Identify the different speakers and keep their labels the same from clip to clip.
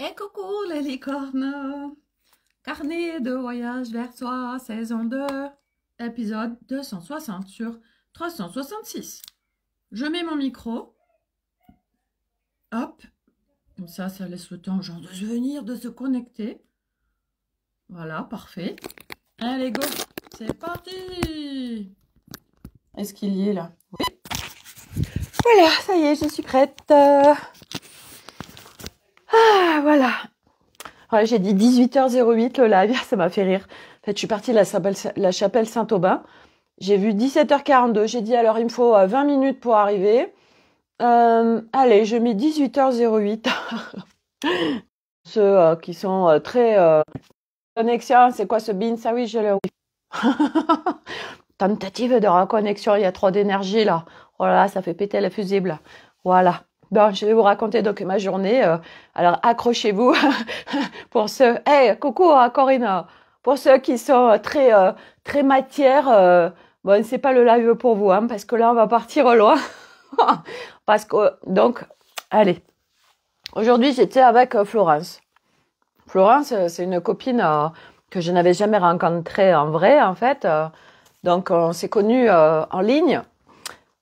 Speaker 1: Et coucou les licornes! Carnet de voyage vers soi, saison 2, épisode 260 sur 366. Je mets mon micro. Hop. Comme ça laisse le temps aux gens de venir, de se connecter. Voilà, parfait. Allez, go! C'est parti! Est-ce qu'il y est là? Oui. Voilà, ça y est, je suis prête. Voilà. Ouais, j'ai dit 18h08 le live, ça m'a fait rire. En fait, je suis partie de la chapelle Saint-Aubin. J'ai vu 17h42. J'ai dit alors il me faut 20 minutes pour arriver. Allez, je mets 18h08. Ceux qui sont très connexion, c'est quoi ce bin? Ah oui, je l'ai. Tentative de reconnexion, il y a trop d'énergie là. Oh là là, ça fait péter la fusible. Voilà. Bon, je vais vous raconter donc ma journée. Alors accrochez-vous pour ceux. Hey, coucou Corinne. Pour ceux qui sont très matière, bon, c'est pas le live pour vous, hein, parce que là on va partir loin. Parce que donc, allez. Aujourd'hui j'étais avec Florence. Florence, c'est une copine que je n'avais jamais rencontrée en vrai, en fait. Donc on s'est connus en ligne.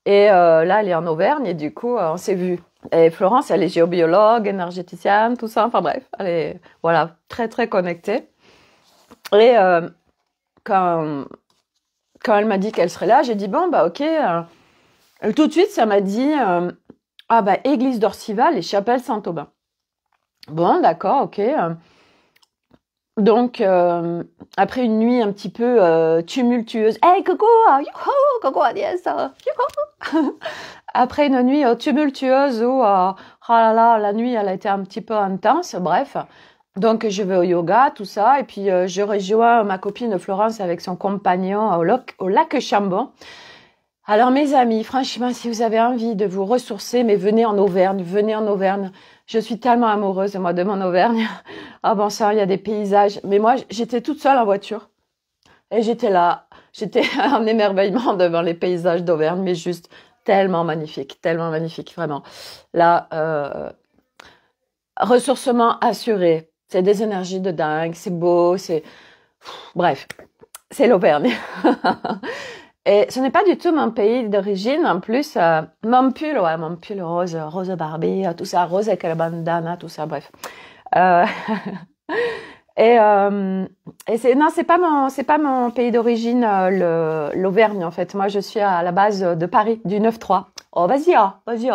Speaker 1: Et là, elle est en Auvergne et du coup, on s'est vus. Et Florence, elle est géobiologue, énergéticienne, tout ça. Enfin bref, elle est voilà, très très connectée. Et quand elle m'a dit qu'elle serait là, j'ai dit bon, bah ok. Tout de suite, ça m'a dit ah bah église d'Orcival et chapelle Saint-Aubin. Bon, d'accord, ok. Donc, après une nuit un petit peu tumultueuse. Hey, coucou, youhou, coucou, Agnès, youhou. Après une nuit tumultueuse où, oh là là, la nuit, elle a été un petit peu intense, bref. Donc, je vais au yoga, tout ça, et puis je rejoins ma copine Florence avec son compagnon au lac Chambon. Alors, mes amis, franchement, si vous avez envie de vous ressourcer, mais venez en Auvergne, venez en Auvergne. Je suis tellement amoureuse, moi, de mon Auvergne. Ah bon, ça, il y a des paysages. Mais moi, j'étais toute seule en voiture. Et j'étais là, j'étais en émerveillement devant les paysages d'Auvergne, mais juste tellement magnifique, vraiment. Là, ressourcement assuré. C'est des énergies de dingue, c'est beau, c'est... Bref, c'est l'Auvergne. Et ce n'est pas du tout mon pays d'origine. En plus, mon pull rose Barbie, tout ça, rose avec la bandana, tout ça, bref. Et c'est pas mon pays d'origine, l'Auvergne, en fait. Moi, je suis à la base de Paris, du 9-3. Oh, vas-y, vas-y.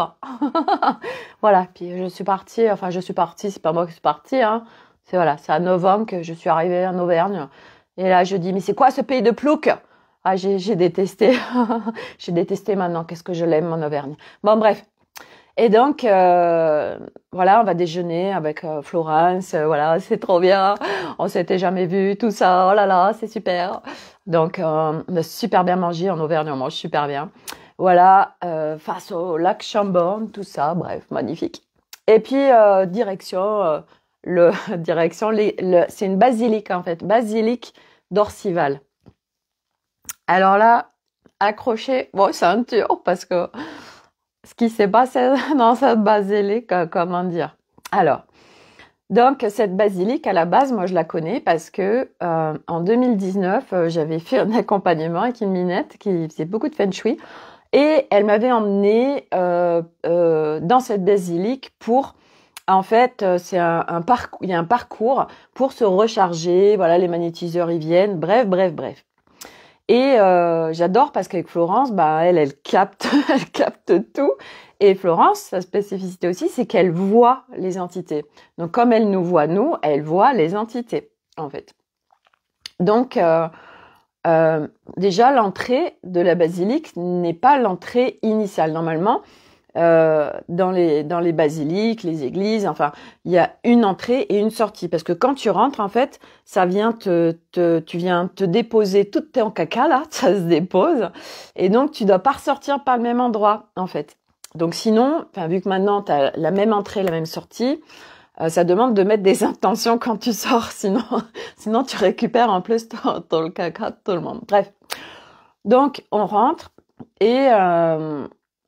Speaker 1: Voilà. Puis je suis partie, c'est pas moi qui suis partie, hein. C'est à 9 ans que je suis arrivée en Auvergne. Et là, je dis, mais c'est quoi ce pays de plouc? Ah, j'ai détesté. J'ai détesté maintenant. Qu'est-ce que je l'aime, mon Auvergne. Bon, bref. Et donc, voilà, on va déjeuner avec Florence. Voilà, c'est trop bien. On s'était jamais vu, tout ça. Oh là là, c'est super. Donc, on a super bien mangé. En Auvergne, on mange super bien. Voilà, face au lac Chambon, tout ça. Bref, magnifique. Et puis, direction, c'est une basilique, en fait. Basilique d'Orcival. Alors là, accrochez, bon, c'est un tour parce que ce qui s'est passé dans cette basilique, comment dire. Alors, donc cette basilique, à la base, moi je la connais parce que en 2019, j'avais fait un accompagnement avec une minette qui faisait beaucoup de feng shui et elle m'avait emmenée dans cette basilique pour... En fait, c'est un parcours, il y a un parcours pour se recharger, voilà, les magnétiseurs y viennent, bref. Et j'adore parce qu'avec Florence, bah elle capte, elle capte tout. Et Florence, sa spécificité aussi, c'est qu'elle voit les entités. Donc comme elle nous voit nous, elle voit les entités, en fait. Donc déjà l'entrée de la basilique n'est pas l'entrée initiale. Normalement, dans les basiliques, les églises, enfin, il y a une entrée et une sortie. Parce que quand tu rentres, en fait, ça vient tu viens te déposer tout ton caca, là, ça se dépose. Et donc, tu dois pas ressortir par le même endroit, en fait. Donc, sinon, vu que maintenant, tu as la même entrée, la même sortie, ça demande de mettre des intentions quand tu sors. Sinon tu récupères en plus ton caca de tout le monde. Bref. Donc, on rentre et...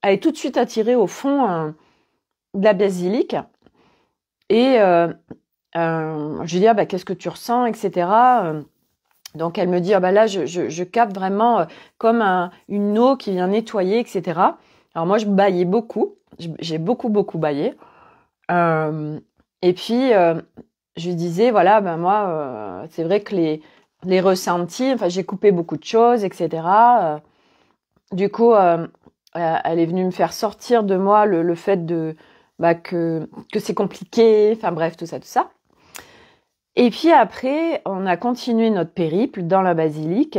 Speaker 1: elle est tout de suite attirée au fond de la basilique. Et je lui dis, ah, bah, qu'est-ce que tu ressens, etc. Donc, elle me dit, ah, bah, là, je capte vraiment comme une eau qui vient nettoyer, etc. Alors, moi, je bâillais beaucoup. J'ai beaucoup, beaucoup bâillé. Et puis, je lui disais, voilà, ben moi, c'est vrai que les ressentis, enfin, j'ai coupé beaucoup de choses, etc. Du coup, elle est venue me faire sortir de moi le fait que c'est compliqué, enfin bref, tout ça, tout ça. Et puis après, on a continué notre périple dans la basilique.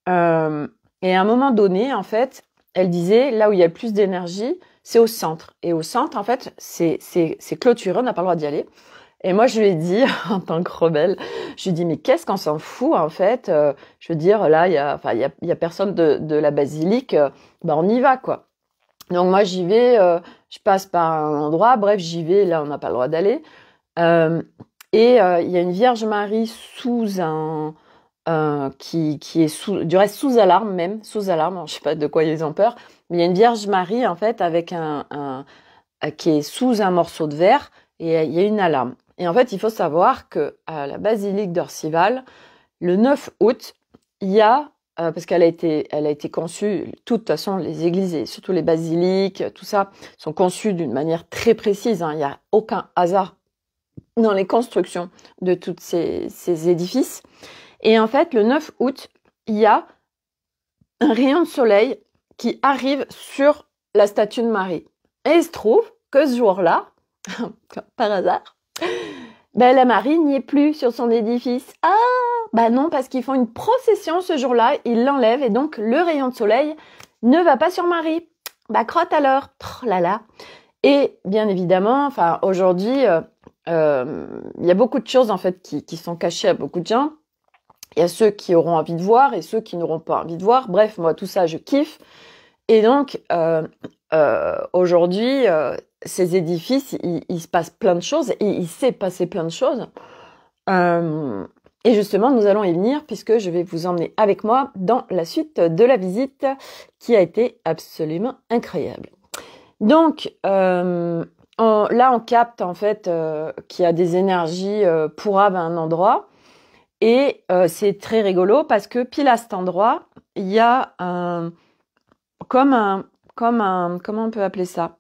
Speaker 1: Et à un moment donné, en fait, elle disait, là où il y a le plus d'énergie, c'est au centre. Et au centre, en fait, c'est clôturé, on n'a pas le droit d'y aller. Et moi, je lui ai dit, en tant que rebelle, je lui ai dit, mais qu'est-ce qu'on s'en fout, en fait? Je veux dire, là, il y a personne de la basilique, ben on y va, quoi. Donc moi, j'y vais, je passe par un endroit, bref, j'y vais, là, on n'a pas le droit d'aller. Il y a une Vierge Marie sous qui est du reste sous alarme même, sous alarme, alors, je sais pas de quoi ils ont peur, mais il y a une Vierge Marie, en fait, avec qui est sous un morceau de verre, et il y a une alarme. Et en fait, il faut savoir que à la basilique d'Orcival, le 9 août, il y a, parce qu'elle a été conçue, de toute façon, les églises et surtout les basiliques, tout ça, sont conçues d'une manière très précise. Hein, il n'y a aucun hasard dans les constructions de tous ces édifices. Et en fait, le 9 août, il y a un rayon de soleil qui arrive sur la statue de Marie. Et il se trouve que ce jour-là, par hasard, ben la Marie n'y est plus sur son édifice. Ah, bah non, parce qu'ils font une procession ce jour-là, ils l'enlèvent et donc le rayon de soleil ne va pas sur Marie. Bah crotte alors, oh là là. Et bien évidemment, enfin aujourd'hui, il y a beaucoup de choses en fait qui sont cachées à beaucoup de gens. Il y a ceux qui auront envie de voir et ceux qui n'auront pas envie de voir. Bref, moi tout ça je kiffe. Et donc aujourd'hui, ces édifices, il se passe plein de choses et il s'est passé plein de choses. Et justement, nous allons y venir puisque je vais vous emmener avec moi dans la suite de la visite qui a été absolument incroyable. Donc, là, on capte en fait qu'il y a des énergies pourrables à un endroit. Et c'est très rigolo parce que pile à cet endroit, il y a comment on peut appeler ça?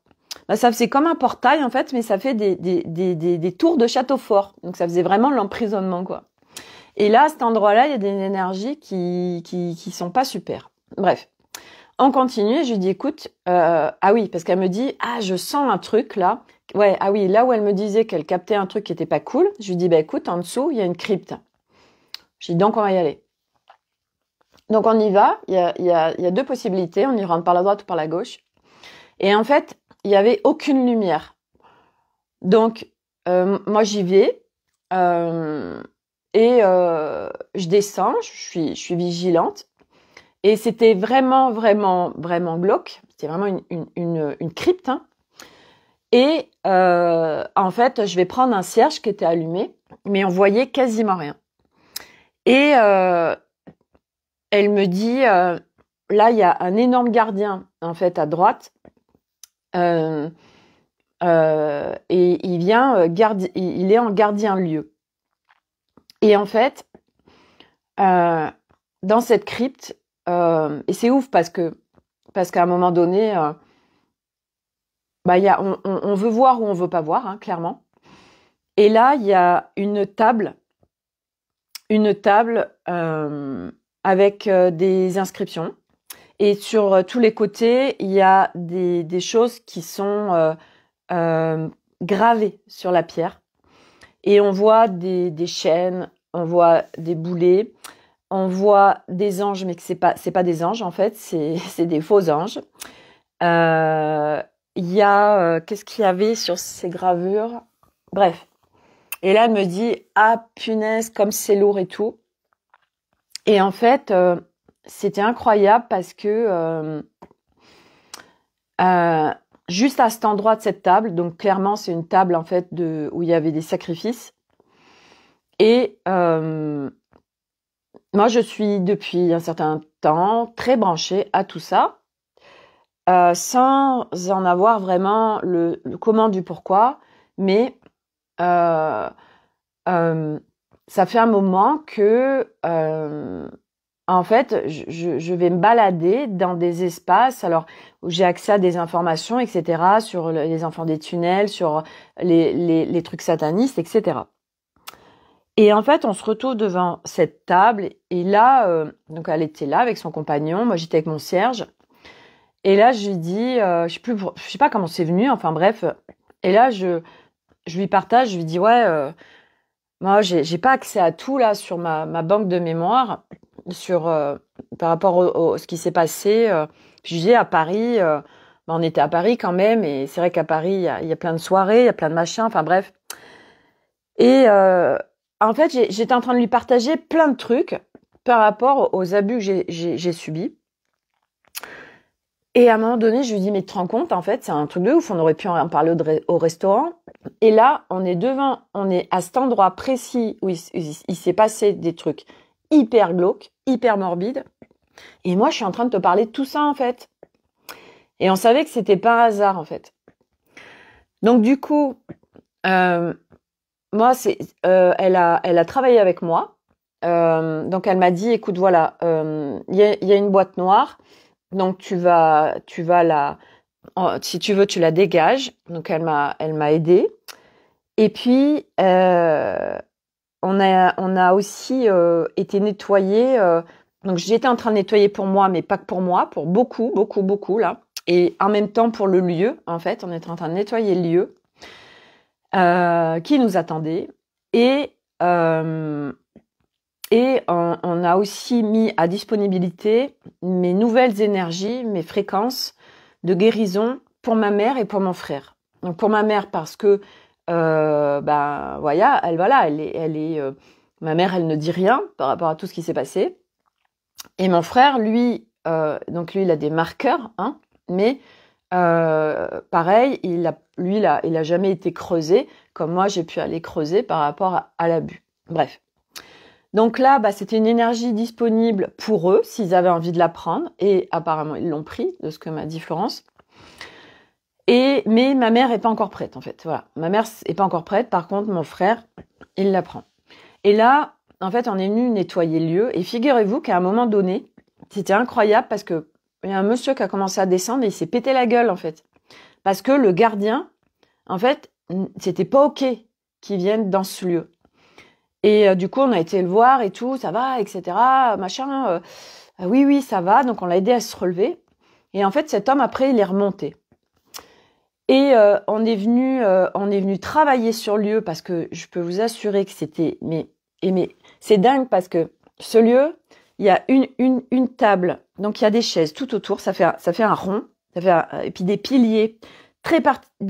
Speaker 1: Ben, ça c'est comme un portail en fait, mais ça fait des tours de château fort. Donc ça faisait vraiment l'emprisonnement quoi. Et là, à cet endroit-là, il y a des énergies qui sont pas super. Bref, on continue. Je lui dis écoute, ah oui, parce qu'elle me dit ah je sens un truc là. Ouais, ah oui, là où elle me disait qu'elle captait un truc qui était pas cool, je lui dis bah écoute, en dessous il y a une crypte. Je dis donc on va y aller. Donc on y va. Il y a deux possibilités. On y rentre par la droite ou par la gauche. Et en fait, il y avait aucune lumière. Donc moi j'y vais. Je descends, je suis vigilante. Et c'était vraiment, vraiment, vraiment glauque. C'était vraiment une crypte. Hein. Et en fait, je vais prendre un cierge qui était allumé, mais on voyait quasiment rien. Et elle me dit, là, il y a un énorme gardien, en fait, à droite. Et il vient il est en gardien lieu. Et en fait, dans cette crypte, et c'est ouf parce qu'à un moment donné, on veut voir ou on veut pas voir, hein, clairement. Et là, il y a une table avec des inscriptions. Et sur tous les côtés, il y a des choses qui sont gravées sur la pierre. Et on voit des chaînes, on voit des boulets, on voit des anges, mais que c'est pas des anges en fait, c'est des faux anges. Il y a qu'est-ce qu'il y avait sur ces gravures? Bref. Et là, elle me dit ah punaise, comme c'est lourd et tout. Et en fait, c'était incroyable parce que juste à cet endroit de cette table, donc clairement c'est une table en fait où il y avait des sacrifices. Et moi, je suis depuis un certain temps très branchée à tout ça, sans en avoir vraiment le comment du pourquoi, mais ça fait un moment que, en fait, je vais me balader dans des espaces, alors où j'ai accès à des informations, etc., sur les enfants des tunnels, sur les trucs satanistes, etc. Et en fait, on se retrouve devant cette table, et là, donc elle était là avec son compagnon, moi j'étais avec mon Serge, et là je lui dis, je sais pas comment c'est venu, enfin bref, et là je lui partage, je lui dis ouais. Moi, j'ai pas accès à tout là sur ma banque de mémoire, sur par rapport ce qui s'est passé. Puis je dis à Paris, on était à Paris quand même, et c'est vrai qu'à Paris il y a plein de soirées, il y a plein de machins, enfin bref. Et en fait, j'étais en train de lui partager plein de trucs par rapport aux abus que j'ai subis. Et à un moment donné, je lui dis, mais tu te rends compte, en fait, c'est un truc de ouf, on aurait pu en parler au restaurant. Et là, on est à cet endroit précis où il s'est passé des trucs hyper glauques, hyper morbides. Et moi, je suis en train de te parler de tout ça, en fait. Et on savait que c'était pas un hasard, en fait. Donc, du coup, moi, elle a travaillé avec moi. Donc, elle m'a dit, écoute, voilà, il y a une boîte noire. Donc tu vas si tu veux, tu la dégages. Donc elle m'a aidée. Et puis on a aussi été nettoyé. Donc j'étais en train de nettoyer pour moi, mais pas que pour moi, pour beaucoup, beaucoup, beaucoup là. Et en même temps pour le lieu, en fait, on était en train de nettoyer le lieu qui nous attendait. Et on a aussi mis à disponibilité mes nouvelles énergies, mes fréquences de guérison pour ma mère et pour mon frère. Donc pour ma mère parce que voilà, ma mère, elle ne dit rien par rapport à tout ce qui s'est passé. Et mon frère, lui, donc lui, il a des marqueurs, hein, mais pareil, il a jamais été creusé comme moi j'ai pu aller creuser par rapport à l'abus. Bref. Donc là, c'était une énergie disponible pour eux, s'ils avaient envie de la prendre. Et apparemment, ils l'ont pris, de ce que m'a dit Florence. Mais ma mère est pas encore prête, en fait. Voilà. Ma mère est pas encore prête. Par contre, mon frère, il la prend. Et là, en fait, on est venu nettoyer le lieu. Et figurez-vous qu'à un moment donné, c'était incroyable parce que il y a un monsieur qui a commencé à descendre et il s'est pété la gueule, en fait. Parce que le gardien, en fait, c'était pas OK qu'il vienne dans ce lieu. Et du coup, on a été le voir et tout, ça va, etc., machin. Oui, ça va. Donc, on l'a aidé à se relever. Et en fait, cet homme, après, il est remonté. Et on est venu travailler sur le lieu parce que je peux vous assurer que c'était... Mais c'est dingue parce que ce lieu, il y a une table. Donc, il y a des chaises tout autour. Ça fait un rond. Et puis des piliers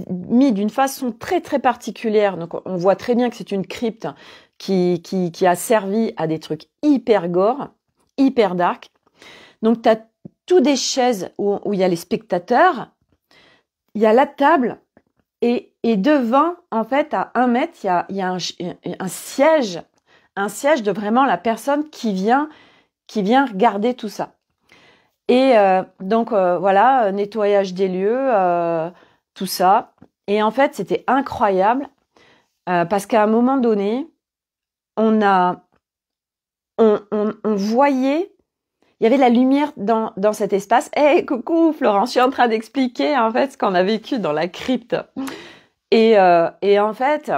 Speaker 1: mis d'une façon très, très particulière. Donc, on voit très bien que c'est une crypte qui a servi à des trucs hyper gore, hyper dark. Donc, tu as tout des chaises où il y a les spectateurs, il y a la table, et devant, en fait, à 1 mètre, il y a un siège de vraiment la personne qui vient regarder tout ça. Et donc, voilà, nettoyage des lieux, tout ça. Et en fait, c'était incroyable, parce qu'à un moment donné, on voyait, il y avait la lumière dans cet espace. Hey, coucou Florence, je suis en train d'expliquer en fait ce qu'on a vécu dans la crypte. Et en fait,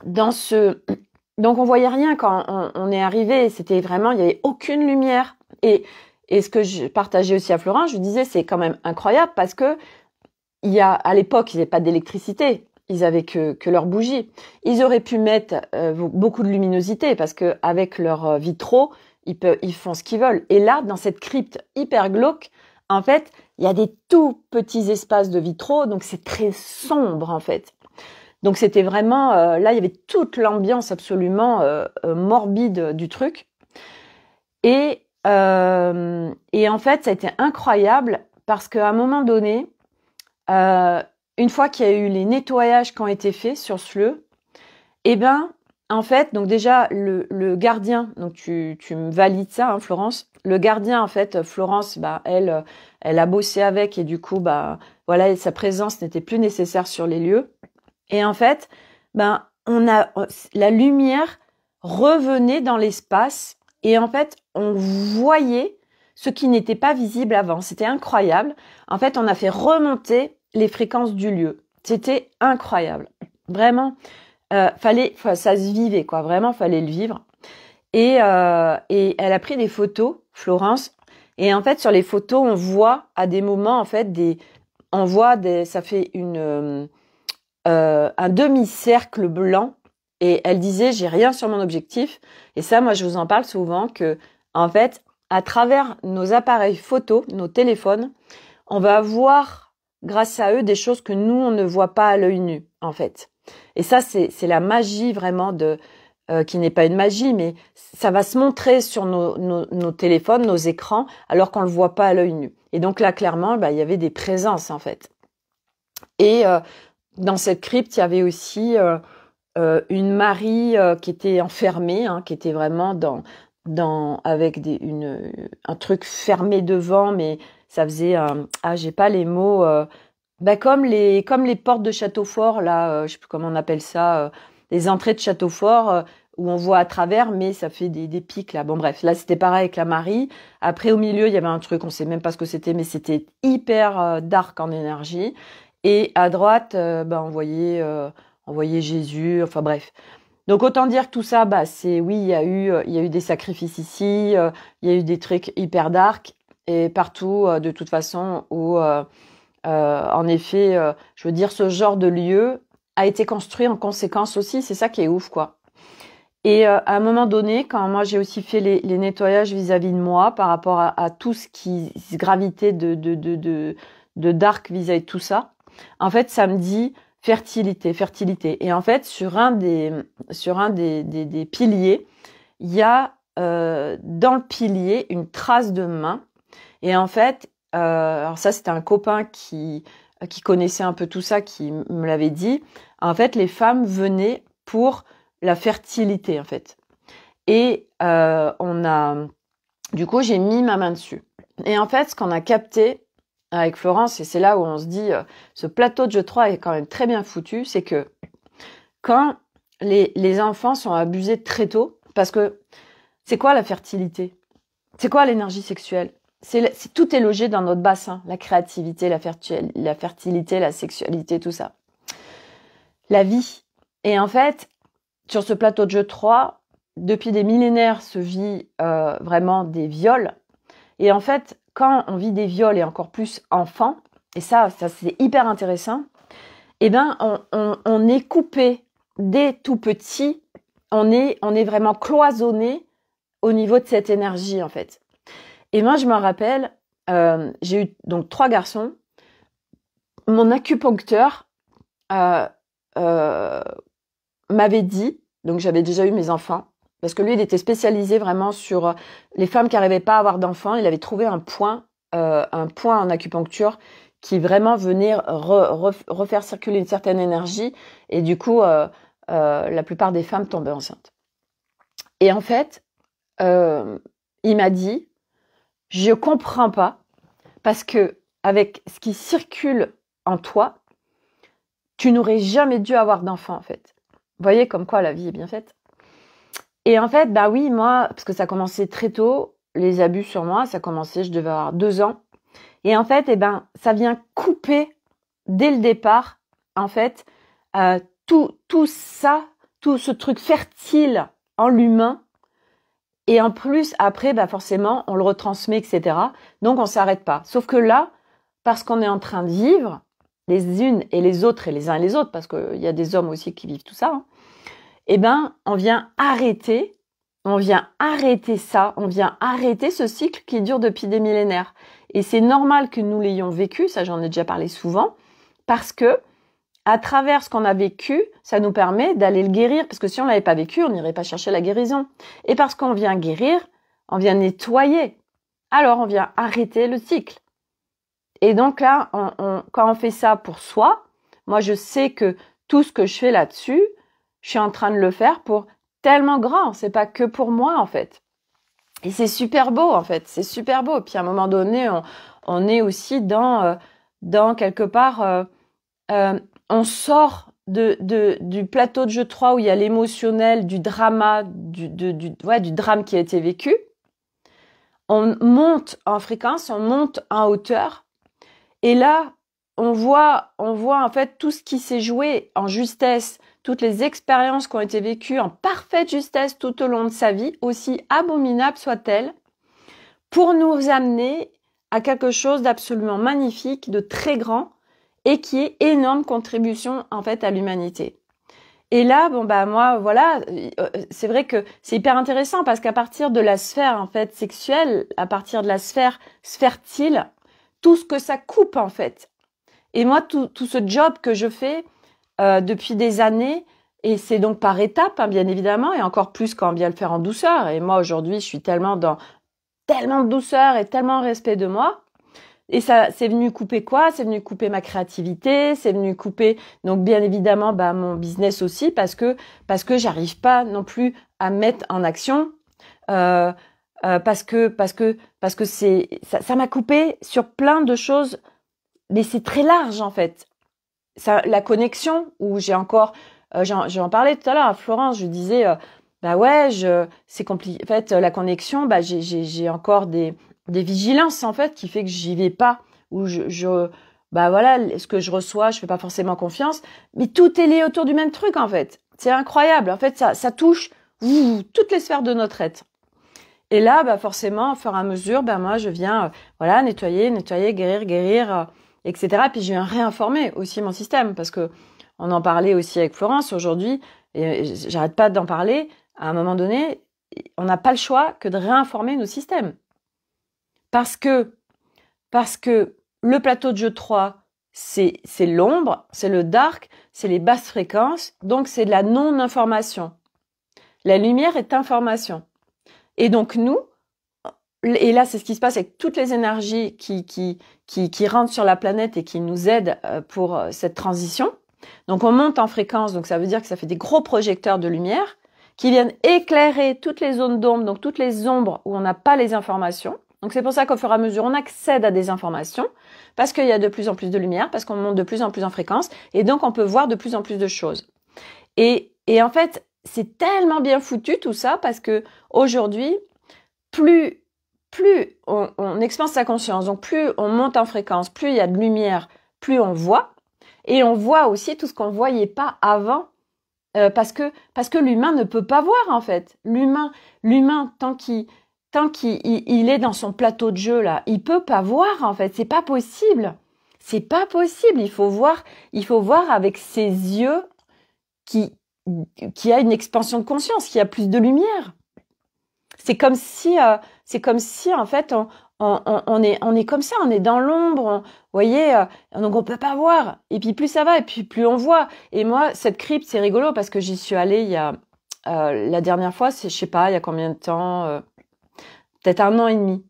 Speaker 1: donc on voyait rien quand on est arrivé. C'était vraiment, il y avait aucune lumière. Et ce que je partageais aussi à Florence, je lui disais, c'est quand même incroyable parce que à l'époque, il n'y avait pas d'électricité. Ils avaient que leurs bougies. Ils auraient pu mettre beaucoup de luminosité parce que avec leurs vitraux, ils font ce qu'ils veulent. Et là, dans cette crypte hyper glauque, en fait, il y a des tout petits espaces de vitraux, donc c'est très sombre en fait. Donc c'était vraiment là, il y avait toute l'ambiance absolument morbide du truc. Et en fait, ça a été incroyable parce qu'à un moment donné, une fois qu'il y a eu les nettoyages qui ont été faits sur ce lieu, en fait, donc déjà, le gardien, donc tu me valides ça, hein, Florence. Le gardien, en fait, Florence, elle a bossé avec et du coup, voilà, sa présence n'était plus nécessaire sur les lieux. Et en fait, la lumière revenait dans l'espace et en fait, on voyait ce qui n'était pas visible avant. C'était incroyable. En fait, on a fait remonter les fréquences du lieu. C'était incroyable. Vraiment, ça se vivait, quoi. Vraiment, fallait le vivre. Et elle a pris des photos, Florence. Et en fait, sur les photos, on voit à des moments, en fait, ça fait un demi-cercle blanc. Et elle disait, j'ai rien sur mon objectif. Et ça, moi, je vous en parle souvent que, en fait, à travers nos appareils photo, nos téléphones, on va voir, grâce à eux, des choses que nous, on ne voit pas à l'œil nu, en fait. Et ça, c'est la magie vraiment qui n'est pas une magie, mais ça va se montrer sur nos téléphones, nos écrans, alors qu'on le voit pas à l'œil nu. Et donc là, clairement, il y avait des présences, en fait. Et dans cette crypte, il y avait aussi une Marie qui était enfermée, qui était vraiment avec un truc fermé devant, mais ça faisait j'ai pas les mots, comme les portes de château fort là, je sais plus comment on appelle ça, les entrées de château fort où on voit à travers, mais ça fait des pics là. Bon bref, là c'était pareil avec la Marie. Après au milieu il y avait un truc, on sait même pas ce que c'était, mais c'était hyper dark en énergie. Et à droite, on voyait Jésus. Enfin bref. Donc autant dire que tout ça, il y a eu des sacrifices ici, il y a eu des trucs hyper dark et partout de toute façon où en effet, je veux dire, ce genre de lieu a été construit en conséquence aussi. C'est ça qui est ouf, quoi. Et à un moment donné, quand moi j'ai aussi fait les nettoyages vis-à-vis de moi par rapport à tout ce qui se gravitait de dark vis-à-vis de tout ça, en fait, ça me dit fertilité. Et en fait, sur un des piliers, il y a dans le pilier une trace de main. Et en fait, alors ça, c'était un copain qui connaissait un peu tout ça, qui me l'avait dit. En fait, les femmes venaient pour la fertilité, en fait. Et du coup, j'ai mis ma main dessus. Et en fait, ce qu'on a capté avec Florence, et c'est là où on se dit, ce plateau de jeu 3 est quand même très bien foutu, c'est que quand les enfants sont abusés très tôt, parce que c'est quoi la fertilité? C'est quoi l'énergie sexuelle? Tout est logé dans notre bassin, la créativité, la fertilité, la sexualité, tout ça. La vie. Et en fait, sur ce plateau de jeu 3, depuis des millénaires se vit vraiment des viols. Et en fait, quand on vit des viols et encore plus enfants, et ça c'est hyper intéressant, on est coupé dès tout petit, on est vraiment cloisonné au niveau de cette énergie, en fait. Et moi, je me rappelle, j'ai eu donc 3 garçons. Mon acupuncteur m'avait dit, donc j'avais déjà eu mes enfants, parce que lui, il était spécialisé vraiment sur les femmes qui n'arrivaient pas à avoir d'enfants. Il avait trouvé un point en acupuncture qui vraiment venait refaire circuler une certaine énergie. Et du coup, la plupart des femmes tombaient enceintes. Et en fait, il m'a dit, je comprends pas, parce que avec ce qui circule en toi, tu n'aurais jamais dû avoir d'enfant, en fait. Vous voyez comme quoi la vie est bien faite. Et en fait, oui, moi, parce que ça commençait très tôt, les abus sur moi, ça commençait, je devais avoir 2 ans. Et en fait, ça vient couper dès le départ, en fait, tout ça, tout ce truc fertile en l'humain. Et en plus, après, forcément, on le retransmet, etc. Donc, on s'arrête pas. Sauf que là, parce qu'on est en train de vivre, les unes et les autres, et les uns et les autres, parce qu'il y a des hommes aussi qui vivent tout ça, on vient arrêter ça, on vient arrêter ce cycle qui dure depuis des millénaires. Et c'est normal que nous l'ayons vécu, ça j'en ai déjà parlé souvent, parce que à travers ce qu'on a vécu, ça nous permet d'aller le guérir, parce que si on l'avait pas vécu, on n'irait pas chercher la guérison. Et parce qu'on vient guérir, on vient nettoyer. Alors on vient arrêter le cycle. Et donc là, quand on fait ça pour soi, moi je sais que tout ce que je fais là-dessus, je suis en train de le faire pour tellement grand. C'est pas que pour moi, en fait. Et c'est super beau, en fait. C'est super beau. Puis à un moment donné, on est aussi dans quelque part, on sort du plateau de jeu 3 où il y a l'émotionnel, du drama, du drame qui a été vécu. On monte en fréquence, on monte en hauteur. Et là, on voit en fait tout ce qui s'est joué en justesse, toutes les expériences qui ont été vécues en parfaite justesse tout au long de sa vie, aussi abominables soient-elles, pour nous amener à quelque chose d'absolument magnifique, de très grand, et qui est énorme contribution en fait à l'humanité. Et là, moi, voilà, c'est vrai que c'est hyper intéressant parce qu'à partir de la sphère en fait sexuelle, à partir de la sphère fertile, tout ce que ça coupe en fait. Et moi, tout ce job que je fais depuis des années, et c'est donc par étapes, hein, bien évidemment, et encore plus quand on vient le faire en douceur. Et moi, aujourd'hui, je suis tellement de douceur et tellement de respect de moi. Et ça, c'est venu couper quoi? C'est venu couper ma créativité, c'est venu couper, donc bien évidemment, mon business aussi, parce que j'arrive pas non plus à mettre en action, parce que ça m'a coupé sur plein de choses, mais c'est très large en fait. La connexion, où j'ai encore, j'en parlais tout à l'heure à Florence, je disais, c'est compliqué. En fait, la connexion, j'ai encore des vigilances en fait qui fait que j'y vais pas, où ce que je reçois, je fais pas forcément confiance, mais tout est lié autour du même truc en fait. C'est incroyable. En fait, ça touche toutes les sphères de notre être. Et là, forcément, au fur et à mesure, moi, je viens, nettoyer, guérir, etc. Puis je viens réinformer aussi mon système, parce que on en parlait aussi avec Florence aujourd'hui, et j'arrête pas d'en parler. À un moment donné, on n'a pas le choix que de réinformer nos systèmes. Parce que le plateau de jeu 3, c'est l'ombre, c'est le dark, c'est les basses fréquences, donc c'est de la non-information. La lumière est information. Et donc nous, et là c'est ce qui se passe avec toutes les énergies qui rentrent sur la planète et qui nous aident pour cette transition. Donc on monte en fréquence, donc ça veut dire que ça fait des gros projecteurs de lumière qui viennent éclairer toutes les zones d'ombre, donc toutes les ombres où on n'a pas les informations. Donc c'est pour ça qu'au fur et à mesure, on accède à des informations, parce qu'il y a de plus en plus de lumière, parce qu'on monte de plus en plus en fréquence, et donc on peut voir de plus en plus de choses. Et en fait, c'est tellement bien foutu tout ça, parce que aujourd'hui, plus on expande sa conscience, donc plus on monte en fréquence, plus il y a de lumière, plus on voit, et on voit aussi tout ce qu'on voyait pas avant, parce que l'humain ne peut pas voir en fait. L'humain tant qu'il est dans son plateau de jeu là, il peut pas voir en fait. C'est pas possible. C'est pas possible. Il faut voir avec ses yeux qui a une expansion de conscience, qui a plus de lumière. C'est comme si en fait on est comme ça, on est dans l'ombre, vous voyez, donc on peut pas voir. Et puis plus ça va, et puis plus on voit. Et moi, cette crypte, c'est rigolo parce que j'y suis allée il y a la dernière fois, je sais pas, il y a combien de temps, peut-être 1 an et demi.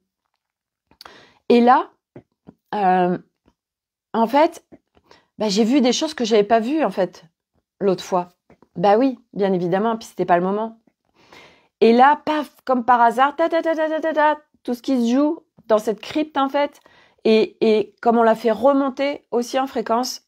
Speaker 1: Et là, en fait, j'ai vu des choses que j'avais pas vues en fait l'autre fois. Oui, bien évidemment, puis c'était pas le moment. Et là, paf, comme par hasard, tout ce qui se joue dans cette crypte en fait, et comme on l'a fait remonter aussi en fréquence,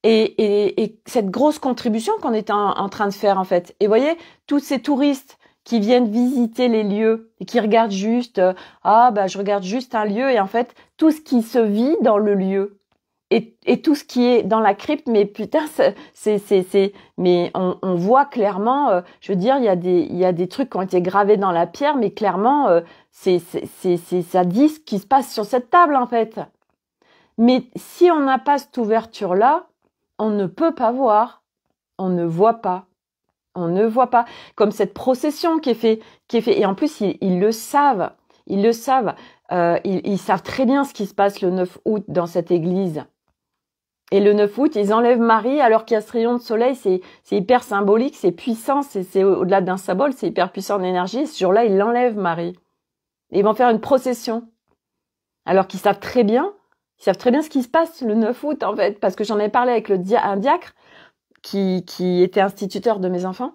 Speaker 1: et cette grosse contribution qu'on était en train de faire en fait. Et vous voyez, tous ces touristes qui viennent visiter les lieux et qui regardent juste, je regarde juste un lieu, et en fait, tout ce qui se vit dans le lieu, et tout ce qui est dans la crypte, mais putain, mais on voit clairement, je veux dire, il y a des trucs qui ont été gravés dans la pierre, mais clairement, ça dit ce qui se passe sur cette table, en fait. Mais si on n'a pas cette ouverture-là, on ne peut pas voir, on ne voit pas. On ne voit pas. Comme cette procession qui est fait, et en plus, ils le savent. Ils savent très bien ce qui se passe le 9 août dans cette église. Et le 9 août, ils enlèvent Marie alors qu'il y a ce rayon de soleil, c'est hyper symbolique, c'est puissant, c'est au-delà d'un symbole, c'est hyper puissant en énergie. Ce jour-là, ils l'enlèvent Marie. Et ils vont faire une procession. Alors qu'ils savent très bien ce qui se passe le 9 août, en fait, parce que j'en ai parlé avec un diacre qui était instituteur de mes enfants,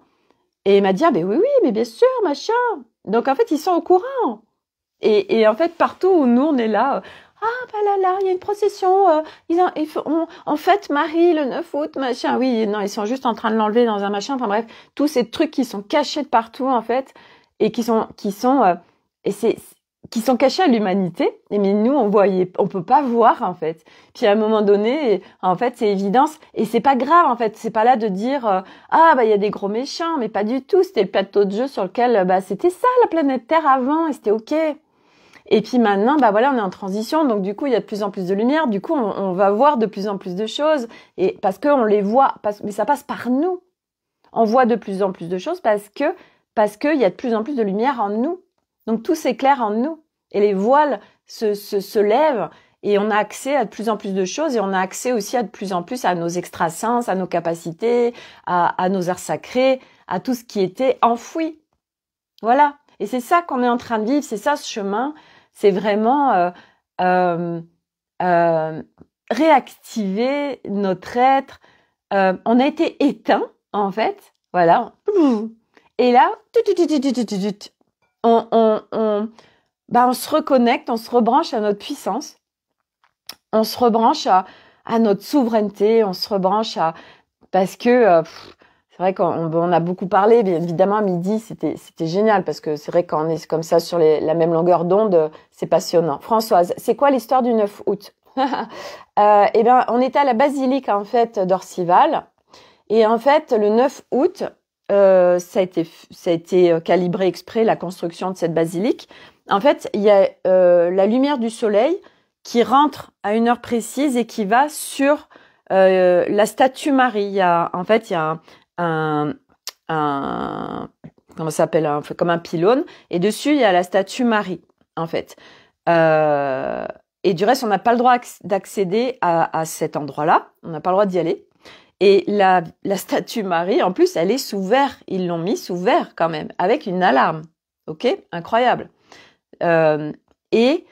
Speaker 1: et il m'a dit, oui, mais bien sûr, machin. Donc, en fait, ils sont au courant. Et en fait, partout où nous, on est là, ah bah là, il y a une procession, on fête Marie le 9 août, machin. Oui, non, ils sont juste en train de l'enlever dans un machin. Enfin bref, tous ces trucs qui sont cachés de partout en fait et qui sont et c'est qui sont cachés à l'humanité. Mais nous, on peut pas voir en fait. Puis à un moment donné, en fait, c'est évidence et c'est pas grave en fait. C'est pas là de dire ah bah il y a des gros méchants, mais pas du tout. C'était le plateau de jeu sur lequel bah c'était ça la planète Terre avant et c'était ok. Et puis maintenant, bah voilà, on est en transition, donc du coup, il y a de plus en plus de lumière. Du coup, on va voir de plus en plus de choses, et parce que on les voit, mais ça passe par nous. On voit de plus en plus de choses parce que il y a de plus en plus de lumière en nous. Donc tout s'éclaire en nous, et les voiles se lèvent, et on a accès à de plus en plus de choses, et on a accès aussi à de plus en plus à nos extrasens, à nos capacités, à nos arts sacrés, à tout ce qui était enfoui. Voilà. Et c'est ça qu'on est en train de vivre, c'est ça ce chemin. C'est vraiment réactiver notre être. On a été éteint, en fait. Voilà. Et là, on se reconnecte, on se rebranche à notre puissance. On se rebranche à notre souveraineté. On se rebranche parce que c'est vrai qu'on a beaucoup parlé, bien évidemment, à midi, c'était génial, parce que c'est vrai qu'on est comme ça sur la même longueur d'onde, c'est passionnant. Françoise, c'est quoi l'histoire du 9 août? Eh ben, on était à la basilique, en fait, d'Orcival, et en fait, le 9 août, ça a été calibré exprès, la construction de cette basilique. En fait, il y a la lumière du soleil qui rentre à une heure précise et qui va sur la statue Marie. Il y a comment ça s'appelle, comme un pylône, et dessus il y a la statue Marie en fait, et du reste on n'a pas le droit d'accéder à cet endroit-là, on n'a pas le droit d'y aller, et la statue Marie en plus elle est sous verre, ils l'ont mis sous verre quand même avec une alarme, ok, incroyable, et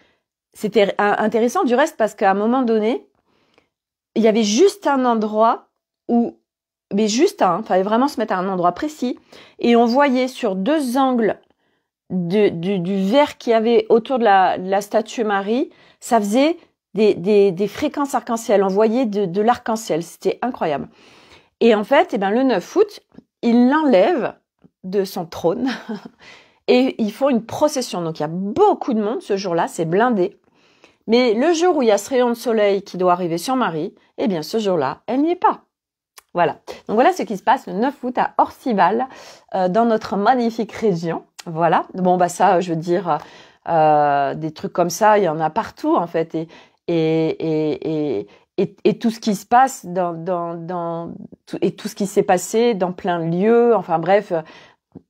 Speaker 1: c'était intéressant du reste parce qu'à un moment donné il y avait juste un endroit où mais juste fallait vraiment se mettre à un endroit précis, et on voyait sur deux angles du verre qu'il y avait autour de la statue Marie, ça faisait des fréquences arc-en-ciel, on voyait de l'arc-en-ciel, c'était incroyable. Et en fait, le 9 août, ils l'enlèvent de son trône et ils font une procession, donc il y a beaucoup de monde ce jour-là, c'est blindé. Mais le jour où il y a ce rayon de soleil qui doit arriver sur Marie, eh bien ce jour-là, elle n'y est pas. Voilà. Donc voilà ce qui se passe le 9 août à Orcival, dans notre magnifique région. Voilà. Bon bah ça, je veux dire, des trucs comme ça, il y en a partout en fait, et tout ce qui se passe et tout ce qui s'est passé dans plein de lieux. Enfin bref,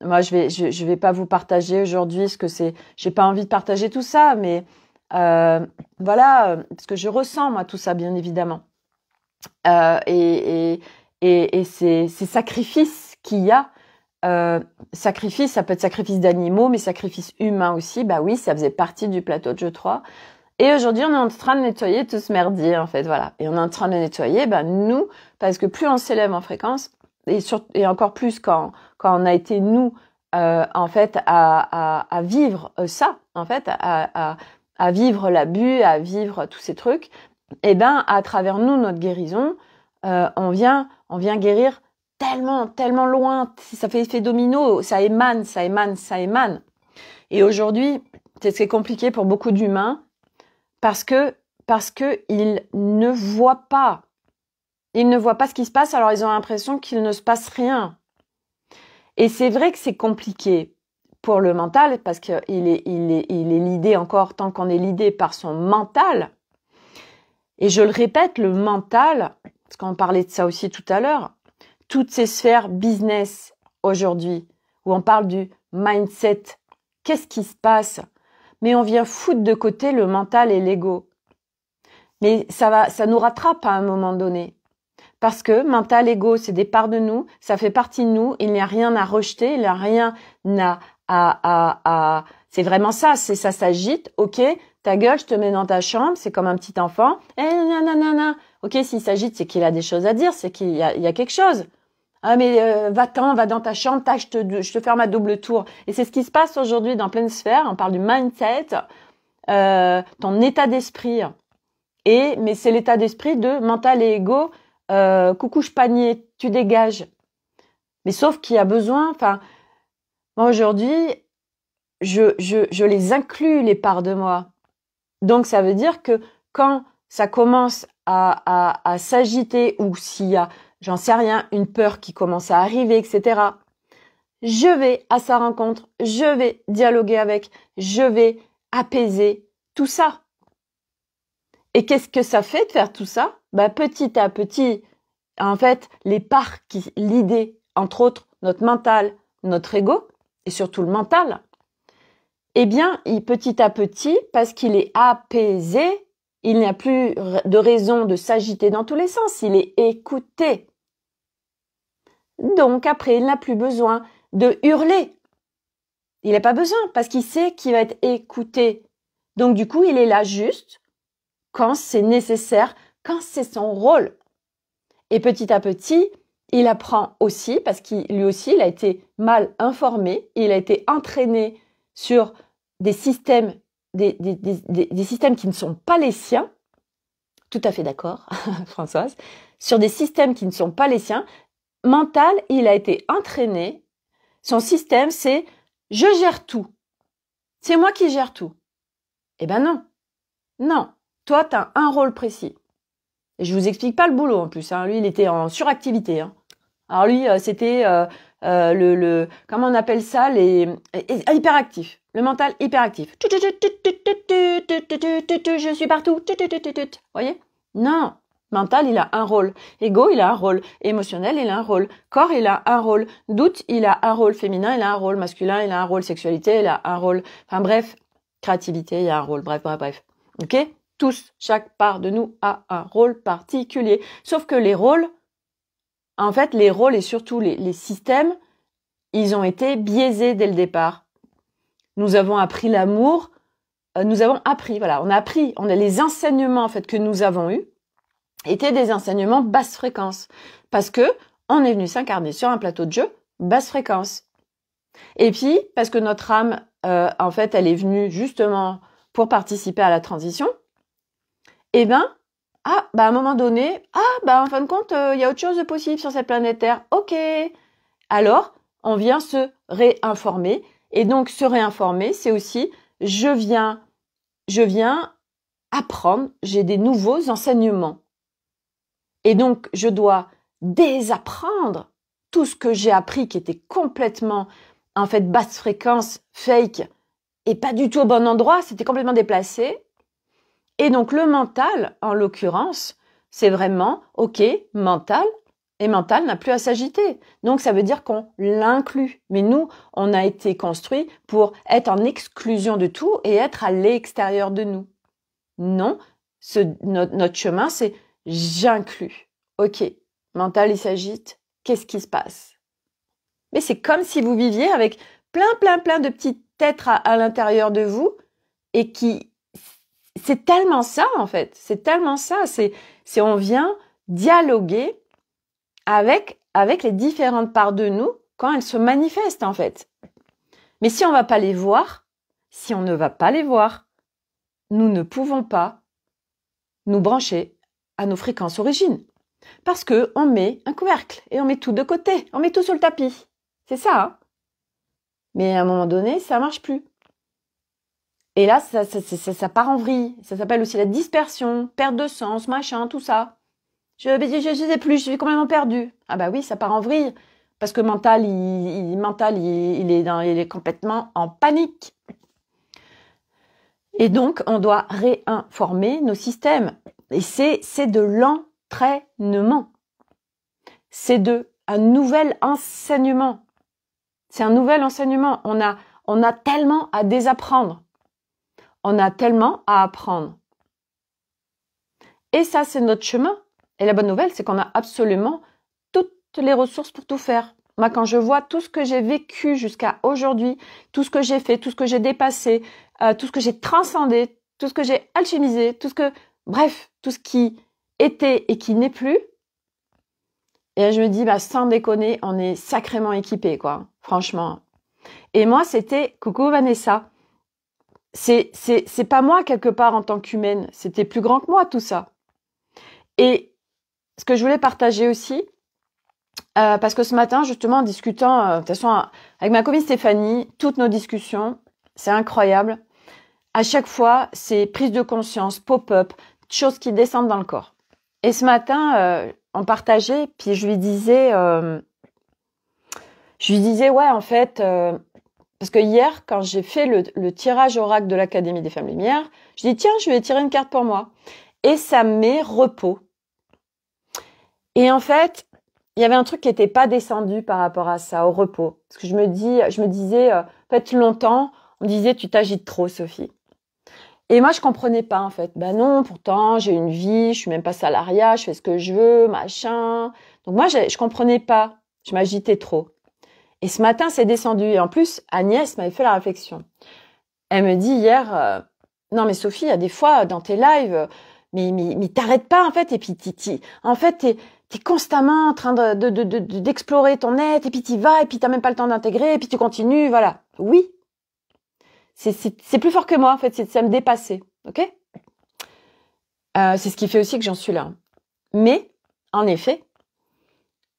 Speaker 1: moi je vais pas vous partager aujourd'hui ce que c'est. J'ai pas envie de partager tout ça, mais voilà, parce que je ressens moi tout ça bien évidemment. Et ces sacrifices qu'il y a, sacrifice, ça peut être sacrifice d'animaux, mais sacrifice humain aussi, bah oui, ça faisait partie du plateau de jeu 3. Et aujourd'hui, on est en train de nettoyer tout ce merdier, en fait, voilà. Et on est en train de nettoyer, nous, parce que plus on s'élève en fréquence, et encore plus quand on a été, nous, en fait, à vivre ça, en fait, à vivre l'abus, à vivre tous ces trucs, et à travers nous, notre guérison, on vient guérir tellement, tellement loin. Ça fait effet domino, ça émane, ça émane, ça émane. Et aujourd'hui, c'est compliqué pour beaucoup d'humains parce que ils ne voient pas. Ils ne voient pas ce qui se passe, alors ils ont l'impression qu'il ne se passe rien. Et c'est vrai que c'est compliqué pour le mental parce qu'il est lidé encore tant qu'on est lidé par son mental. Et je le répète, le mental, parce qu'on parlait de ça aussi tout à l'heure, toutes ces sphères business aujourd'hui, où on parle du mindset, qu'est-ce qui se passe? Mais on vient foutre de côté le mental et l'ego. Mais ça nous rattrape à un moment donné. Parce que mental, ego, c'est des parts de nous, ça fait partie de nous, il n'y a rien à rejeter, il n'y a rien à c'est vraiment ça, ça s'agite, ok, ta gueule, je te mets dans ta chambre, c'est comme un petit enfant, ok, s'il s'agite, c'est qu'il a des choses à dire, c'est qu'il y a quelque chose. Ah mais va-t'en, va dans ta chambre, je te ferme à double tour. Et c'est ce qui se passe aujourd'hui dans pleine sphère, on parle du mindset, ton état d'esprit. Mais c'est l'état d'esprit de mental et ego. Coucouche panier, tu dégages. Mais sauf qu'il y a besoin. Enfin, moi aujourd'hui, je les inclus les parts de moi. Donc ça veut dire que quand ça commence à s'agiter ou s'il y a, j'en sais rien, une peur qui commence à arriver, etc. Je vais à sa rencontre, je vais dialoguer avec, je vais apaiser tout ça. Et qu'est-ce que ça fait de faire tout ça? Bah, petit à petit, en fait, les parts l'idée, entre autres, notre mental, notre ego, et surtout le mental, eh bien, petit à petit, parce qu'il est apaisé, il n'y a plus de raison de s'agiter dans tous les sens, il est écouté. Donc après, il n'a plus besoin de hurler. Il n'a pas besoin, parce qu'il sait qu'il va être écouté. Donc du coup, il est là juste quand c'est nécessaire, quand c'est son rôle. Et petit à petit, il apprend aussi, parce qu'il lui aussi, il a été mal informé, il a été entraîné sur des systèmes, des systèmes qui ne sont pas les siens. Tout à fait d'accord, Françoise. Sur des systèmes qui ne sont pas les siens. Mental, il a été entraîné. Son système, c'est « je gère tout ». C'est moi qui gère tout. Eh ben non. Non. Toi, tu as un rôle précis. Et je vous explique pas le boulot en plus. Lui, il était en suractivité. Alors lui, c'était comment on appelle ça, hyperactif. Le mental hyperactif. Je suis partout. Vous voyez? Non. Mental, il a un rôle. Ego, il a un rôle. Émotionnel, il a un rôle. Corps, il a un rôle. Doute, il a un rôle. Féminin, il a un rôle. Masculin, il a un rôle. Sexualité, il a un rôle. Enfin bref, créativité, il y a un rôle. Bref. Ok? Tous, chaque part de nous a un rôle particulier. Sauf que les rôles, en fait, les rôles et surtout les systèmes, ils ont été biaisés dès le départ. Nous avons appris l'amour, on a les enseignements en fait que nous avons eus étaient des enseignements basse fréquence, parce que on est venu s'incarner sur un plateau de jeu basse fréquence. Et puis parce que notre âme, en fait, elle est venue justement pour participer à la transition. Eh ben, à un moment donné, en fin de compte, il y a autre chose de possible sur cette planète Terre. Ok. Alors, on vient se réinformer. Et donc, se réinformer, c'est aussi, je viens apprendre, j'ai des nouveaux enseignements. Et donc, je dois désapprendre tout ce que j'ai appris qui était complètement, en fait, basse fréquence, fake, et pas du tout au bon endroit, c'était complètement déplacé. Et donc, le mental, en l'occurrence, c'est vraiment, ok, mental, et mental n'a plus à s'agiter. Donc, ça veut dire qu'on l'inclut. Mais nous, on a été construit pour être en exclusion de tout et être à l'extérieur de nous. Non, notre chemin, c'est j'inclus. Ok, mental, il s'agite. Qu'est-ce qui se passe? Mais c'est comme si vous viviez avec plein de petits êtres à l'intérieur de vous et qui... C'est tellement ça, en fait. C'est tellement ça. C'est on vient dialoguer avec les différentes parts de nous quand elles se manifestent, en fait. Mais si on ne va pas les voir, nous ne pouvons pas nous brancher à nos fréquences origines. Parce que on met un couvercle et on met tout de côté. On met tout sur le tapis. C'est ça, hein. Mais à un moment donné, ça marche plus. Et là, ça part en vrille. Ça s'appelle aussi la dispersion, perte de sens, machin, tout ça. Je sais plus, je suis complètement perdue. Ah bah oui, ça part en vrille. Parce que mental, il est complètement en panique. Et donc, on doit réinformer nos systèmes. Et c'est de l'entraînement. C'est un nouvel enseignement. C'est un nouvel enseignement. On a tellement à désapprendre. On a tellement à apprendre. Et ça, c'est notre chemin. Et la bonne nouvelle, c'est qu'on a absolument toutes les ressources pour tout faire. Moi, quand je vois tout ce que j'ai vécu jusqu'à aujourd'hui, tout ce que j'ai fait, tout ce que j'ai dépassé, tout ce que j'ai transcendé, tout ce que j'ai alchimisé, tout ce qui était et qui n'est plus, et je me dis, sans déconner, on est sacrément équipés, quoi, franchement. Et moi, c'était, coucou Vanessa, c'est pas moi quelque part en tant qu'humaine, c'était plus grand que moi tout ça. Et ce que je voulais partager aussi, parce que ce matin justement en discutant, de toute façon avec ma copine Stéphanie, toutes nos discussions, c'est incroyable. À chaque fois, c'est prise de conscience, pop-up, choses qui descendent dans le corps. Et ce matin, on partageait, puis je lui disais, ouais, en fait, parce que hier, quand j'ai fait le tirage oracle de l'Académie des Femmes Lumière, je dis, tiens, je vais tirer une carte pour moi. Et ça met repos. Et en fait, il y avait un truc qui n'était pas descendu par rapport à ça, au repos. Parce que je me disais, en fait, longtemps, on me disait, tu t'agites trop, Sophie. Et moi, je comprenais pas, en fait. Ben non, pourtant, j'ai une vie, je suis même pas salariat, je fais ce que je veux, machin. Donc moi, je comprenais pas. Je m'agitais trop. Et ce matin, c'est descendu. Et en plus, Agnès m'avait fait la réflexion. Elle me dit hier, non mais Sophie, il y a des fois dans tes lives, mais t'arrêtes pas en fait. Et puis en fait, t'es constamment en train d'explorer ton être. Et puis t'y vas. Et puis t'as même pas le temps d'intégrer. Et puis tu continues. Voilà. Oui. C'est plus fort que moi en fait. Ça me dépassait. Ok. C'est ce qui fait aussi que j'en suis là. Mais en effet,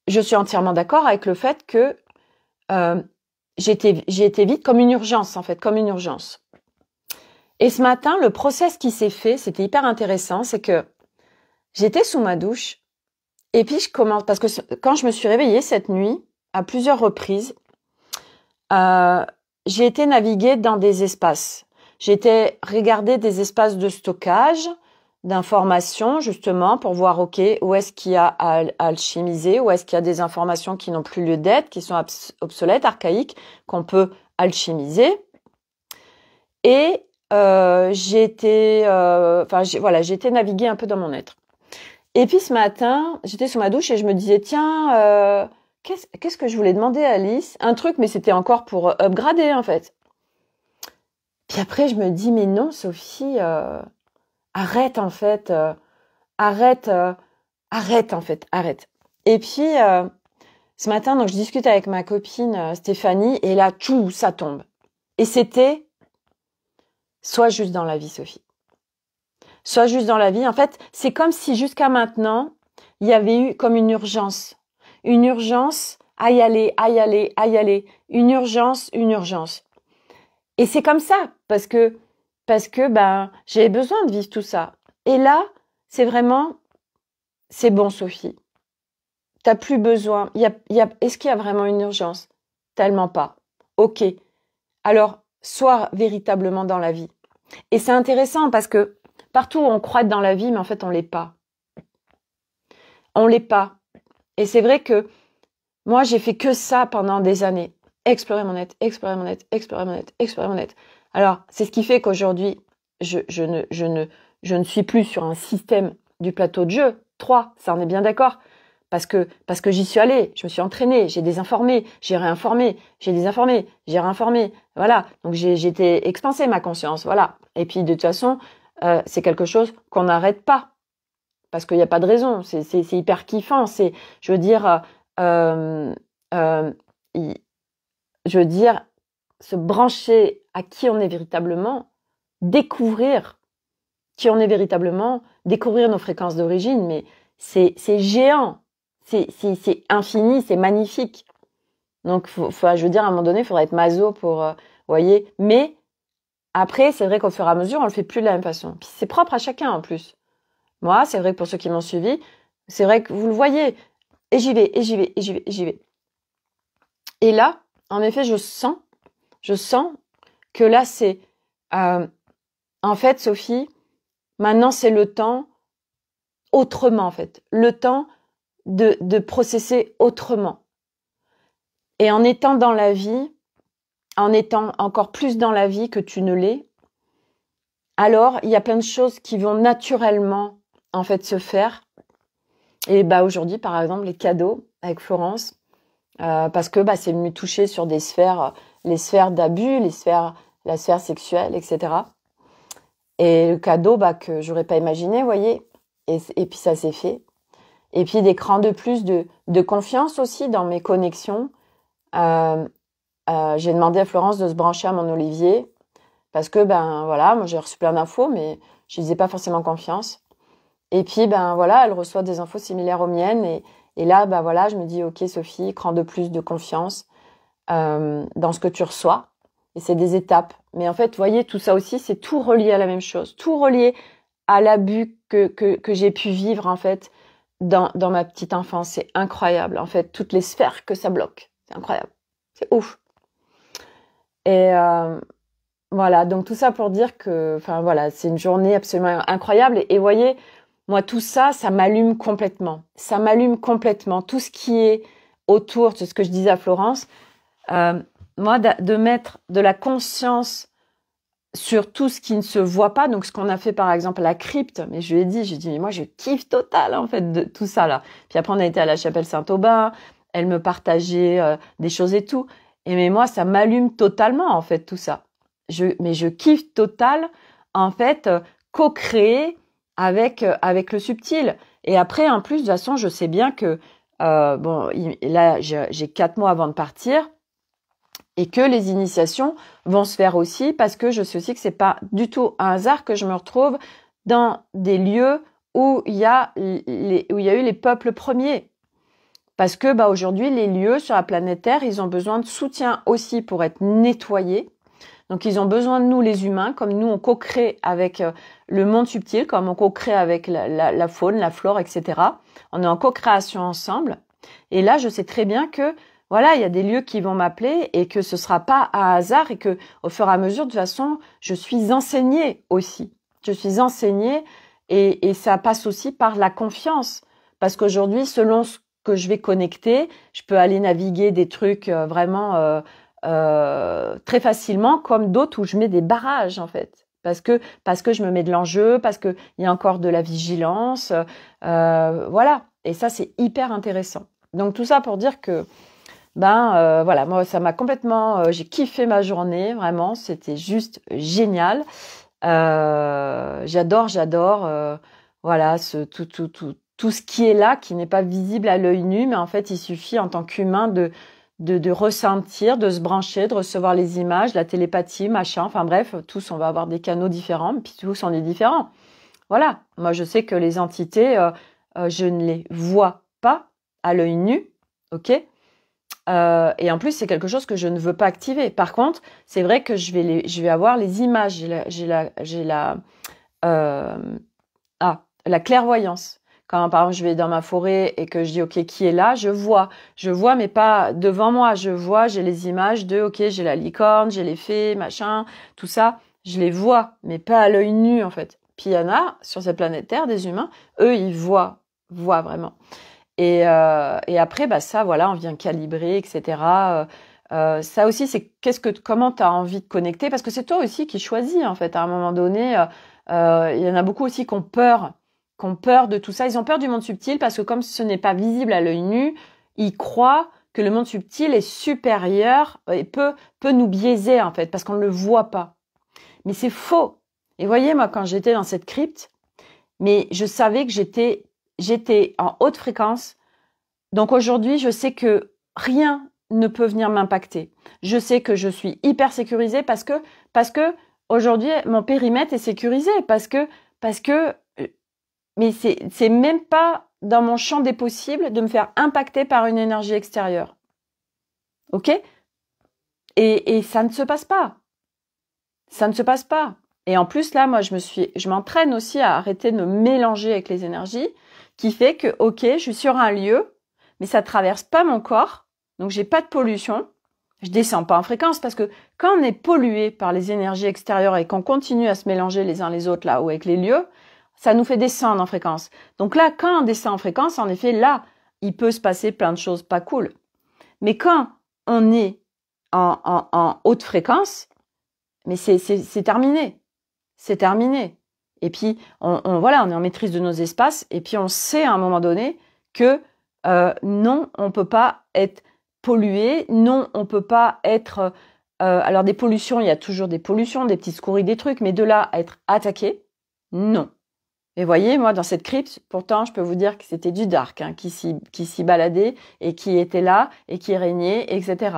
Speaker 1: je suis entièrement d'accord avec le fait que j'ai été vite comme une urgence en fait, comme une urgence. Et ce matin, le process qui s'est fait, c'était hyper intéressant, c'est que j'étais sous ma douche et puis je commence, parce que quand je me suis réveillée cette nuit, à plusieurs reprises, j'ai été naviguer dans des espaces. J'ai été regarder des espaces de stockage d'informations, justement, pour voir, OK, où est-ce qu'il y a à alchimiser, où est-ce qu'il y a des informations qui n'ont plus lieu d'être, qui sont obsolètes, archaïques, qu'on peut alchimiser. Et j'ai été naviguer un peu dans mon être. Et puis ce matin, j'étais sous ma douche et je me disais, tiens, qu'est-ce que je voulais demander à Alice? Un truc, mais c'était encore pour upgrader, en fait. Puis après, je me dis, mais non, Sophie, arrête, en fait. Arrête, en fait, arrête. Et puis, ce matin, donc, je discute avec ma copine Stéphanie, et là, tout ça tombe. Et c'était, sois juste dans la vie, Sophie. Sois juste dans la vie. En fait, c'est comme si jusqu'à maintenant, il y avait eu comme une urgence. Une urgence à y aller, à y aller, à y aller. Une urgence, une urgence. Et c'est comme ça, parce que ben, j'avais besoin de vivre tout ça. Et là, c'est vraiment, c'est bon, Sophie. T'as plus besoin. Est-ce qu'il y a vraiment une urgence? Tellement pas. Ok. Alors, sois véritablement dans la vie. Et c'est intéressant parce que partout on croit être dans la vie, mais en fait, on l'est pas. On l'est pas. Et c'est vrai que moi, j'ai fait que ça pendant des années. Explorer mon être, explorer mon être, explorer mon être, explorer mon être. Alors, c'est ce qui fait qu'aujourd'hui, je ne suis plus sur un système du plateau de jeu. 3, ça on est bien d'accord. Parce que j'y suis allée, je me suis entraînée, j'ai désinformé, j'ai réinformé, j'ai désinformé, j'ai réinformé. Voilà. Donc j'ai été expansée ma conscience. Voilà. Et puis de toute façon, c'est quelque chose qu'on n'arrête pas. Parce qu'il n'y a pas de raison. C'est hyper kiffant. Je veux dire, se brancher à qui on est véritablement, découvrir qui on est véritablement, découvrir nos fréquences d'origine, mais c'est géant, c'est infini, c'est magnifique. Donc, je veux dire, à un moment donné, il faudrait être maso pour, voyez. Mais après, c'est vrai qu'au fur et à mesure, on le fait plus de la même façon. Puis c'est propre à chacun en plus. Moi, c'est vrai que pour ceux qui m'ont suivi, c'est vrai que vous le voyez. Et j'y vais, et j'y vais, et j'y vais, et j'y vais. Et là, en effet, je sens que là, c'est, en fait, Sophie, maintenant, c'est le temps autrement, en fait. Le temps de processer autrement. Et en étant dans la vie, en étant encore plus dans la vie que tu ne l'es, alors il y a plein de choses qui vont naturellement, en fait, se faire. Et bah aujourd'hui, par exemple, les cadeaux avec Florence, parce que c'est venu toucher sur des sphères, les sphères d'abus, la sphère sexuelle, etc. Et le cadeau que j'aurais pas imaginé, vous voyez. Et puis ça s'est fait. Et puis des crans de plus de confiance aussi dans mes connexions. J'ai demandé à Florence de se brancher à mon Olivier. Parce que, ben voilà, moi j'ai reçu plein d'infos, mais je lui faisais pas forcément confiance. Et puis, ben voilà, elle reçoit des infos similaires aux miennes. Et là, ben voilà, je me dis, ok Sophie, prends de plus de confiance dans ce que tu reçois. Et c'est des étapes. Mais en fait, vous voyez, tout ça aussi, c'est tout relié à la même chose. Tout relié à l'abus que j'ai pu vivre, en fait, dans ma petite enfance. C'est incroyable, en fait, toutes les sphères que ça bloque. C'est incroyable. C'est ouf. Et voilà, donc tout ça pour dire que, enfin voilà, c'est une journée absolument incroyable. Et voyez, moi, tout ça, ça m'allume complètement. Ça m'allume complètement. Tout ce qui est autour de ce que je disais à Florence, moi, de mettre de la conscience sur tout ce qui ne se voit pas, donc ce qu'on a fait par exemple à la crypte, mais je lui ai dit, j'ai dit, mais moi je kiffe total en fait de tout ça là. Puis après on a été à la chapelle Saint-Aubin, elle me partageait des choses et tout, et mais moi ça m'allume totalement en fait tout ça. Mais je kiffe total en fait co-créer avec le subtil. Et après en plus de toute façon je sais bien que bon là j'ai 4 mois avant de partir. Et que les initiations vont se faire aussi parce que je sais aussi que c'est pas du tout un hasard que je me retrouve dans des lieux où il y a eu les peuples premiers. Parce que bah aujourd'hui les lieux sur la planète Terre, ils ont besoin de soutien aussi pour être nettoyés. Donc ils ont besoin de nous les humains, comme nous on co-crée avec le monde subtil, comme on co-crée avec la faune, la flore, etc. On est en co-création ensemble. Et là je sais très bien que voilà, il y a des lieux qui vont m'appeler et que ce sera pas un hasard et que au fur et à mesure, de toute façon, je suis enseignée aussi. Je suis enseignée et ça passe aussi par la confiance. Parce qu'aujourd'hui, selon ce que je vais connecter, je peux aller naviguer des trucs vraiment très facilement, comme d'autres où je mets des barrages en fait. Parce que je me mets de l'enjeu, parce que il y a encore de la vigilance, voilà. Et ça, c'est hyper intéressant. Donc tout ça pour dire que voilà, moi ça m'a complètement, j'ai kiffé ma journée, vraiment, c'était juste génial. J'adore, voilà, tout ce qui est là, qui n'est pas visible à l'œil nu, mais en fait il suffit en tant qu'humain de ressentir, de se brancher, de recevoir les images, la télépathie, machin, enfin bref, tous on va avoir des canaux différents, puis tous on est différents. Voilà, moi je sais que les entités, je ne les vois pas à l'œil nu, ok? Et en plus, c'est quelque chose que je ne veux pas activer. Par contre, c'est vrai que je vais avoir les images. La clairvoyance. Quand, par exemple, je vais dans ma forêt et que je dis, OK, qui est là? Je vois, mais pas devant moi. J'ai les images de, OK, j'ai la licorne, j'ai les fées, machin, tout ça. Je les vois, mais pas à l'œil nu, en fait. Puis il y en a, sur cette planète Terre, des humains, eux, ils voient vraiment. Et après, bah ça, voilà, on vient calibrer, etc. Ça aussi, c'est comment tu as envie de connecter, parce que c'est toi aussi qui choisis, en fait. À un moment donné, il y en a beaucoup aussi qui ont peur de tout ça. Ils ont peur du monde subtil parce que comme ce n'est pas visible à l'œil nu, ils croient que le monde subtil est supérieur et peut nous biaiser, en fait, parce qu'on ne le voit pas. Mais c'est faux. Et voyez, moi, quand j'étais dans cette crypte, mais je savais que j'étais en haute fréquence. Donc aujourd'hui, je sais que rien ne peut venir m'impacter. Je sais que je suis hyper sécurisée parce que aujourd'hui, mon périmètre est sécurisé parce que mais c'est même pas dans mon champ des possibles de me faire impacter par une énergie extérieure. OK? Et ça ne se passe pas. Ça ne se passe pas. Et en plus, là, moi, je m'entraîne aussi à arrêter de me mélanger avec les énergies, qui fait que, OK, je suis sur un lieu, mais ça traverse pas mon corps, donc j'ai pas de pollution. Je descends pas en fréquence parce que quand on est pollué par les énergies extérieures et qu'on continue à se mélanger les uns les autres là ou avec les lieux, ça nous fait descendre en fréquence. Donc là, quand on descend en fréquence, en effet, là, il peut se passer plein de choses pas cool. Mais quand on est en haute fréquence, mais c'est terminé. C'est terminé. Et puis, voilà, on est en maîtrise de nos espaces et puis on sait à un moment donné que non, on peut pas être pollué, non, on peut pas être... alors des pollutions, il y a toujours des pollutions, des petites scories, des trucs, mais de là à être attaqué, non. Et voyez, moi, dans cette crypte, pourtant, je peux vous dire que c'était du dark, hein, qui s'y baladait et qui était là et qui régnait, etc.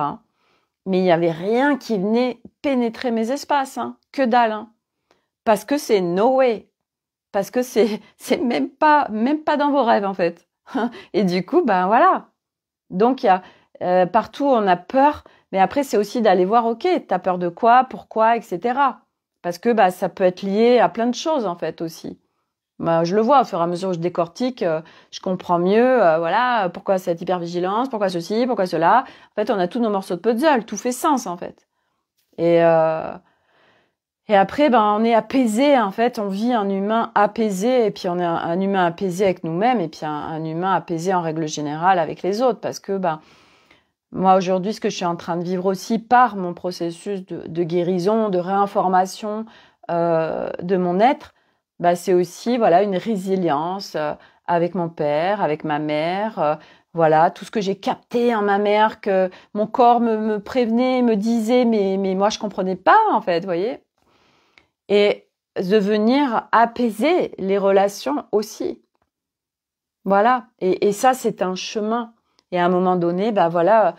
Speaker 1: mais il n'y avait rien qui venait pénétrer mes espaces, hein, que dalle, hein, parce que c'est no way, parce que c'est même pas dans vos rêves en fait. Et du coup, ben voilà. Donc il y a partout on a peur, mais après c'est aussi d'aller voir, ok, t'as peur de quoi, pourquoi, etc. Parce que bah ça peut être lié à plein de choses en fait aussi. Bah, je le vois au fur et à mesure où je décortique, je comprends mieux, voilà, pourquoi cette hypervigilance, pourquoi ceci, pourquoi cela. En fait, on a tous nos morceaux de puzzle, tout fait sens en fait. Et après, ben, on est apaisé en fait, on vit un humain apaisé, et puis on est un humain apaisé avec nous-mêmes, et puis un humain apaisé en règle générale avec les autres, parce que ben moi aujourd'hui, ce que je suis en train de vivre aussi par mon processus de guérison, de réinformation de mon être. Bah, c'est aussi voilà une résilience avec mon père, avec ma mère, voilà tout ce que j'ai capté en ma mère, que mon corps me prévenait, me disait, mais moi je comprenais pas en fait, vous voyez, et de venir apaiser les relations aussi, voilà, et ça c'est un chemin, et à un moment donné, bah voilà,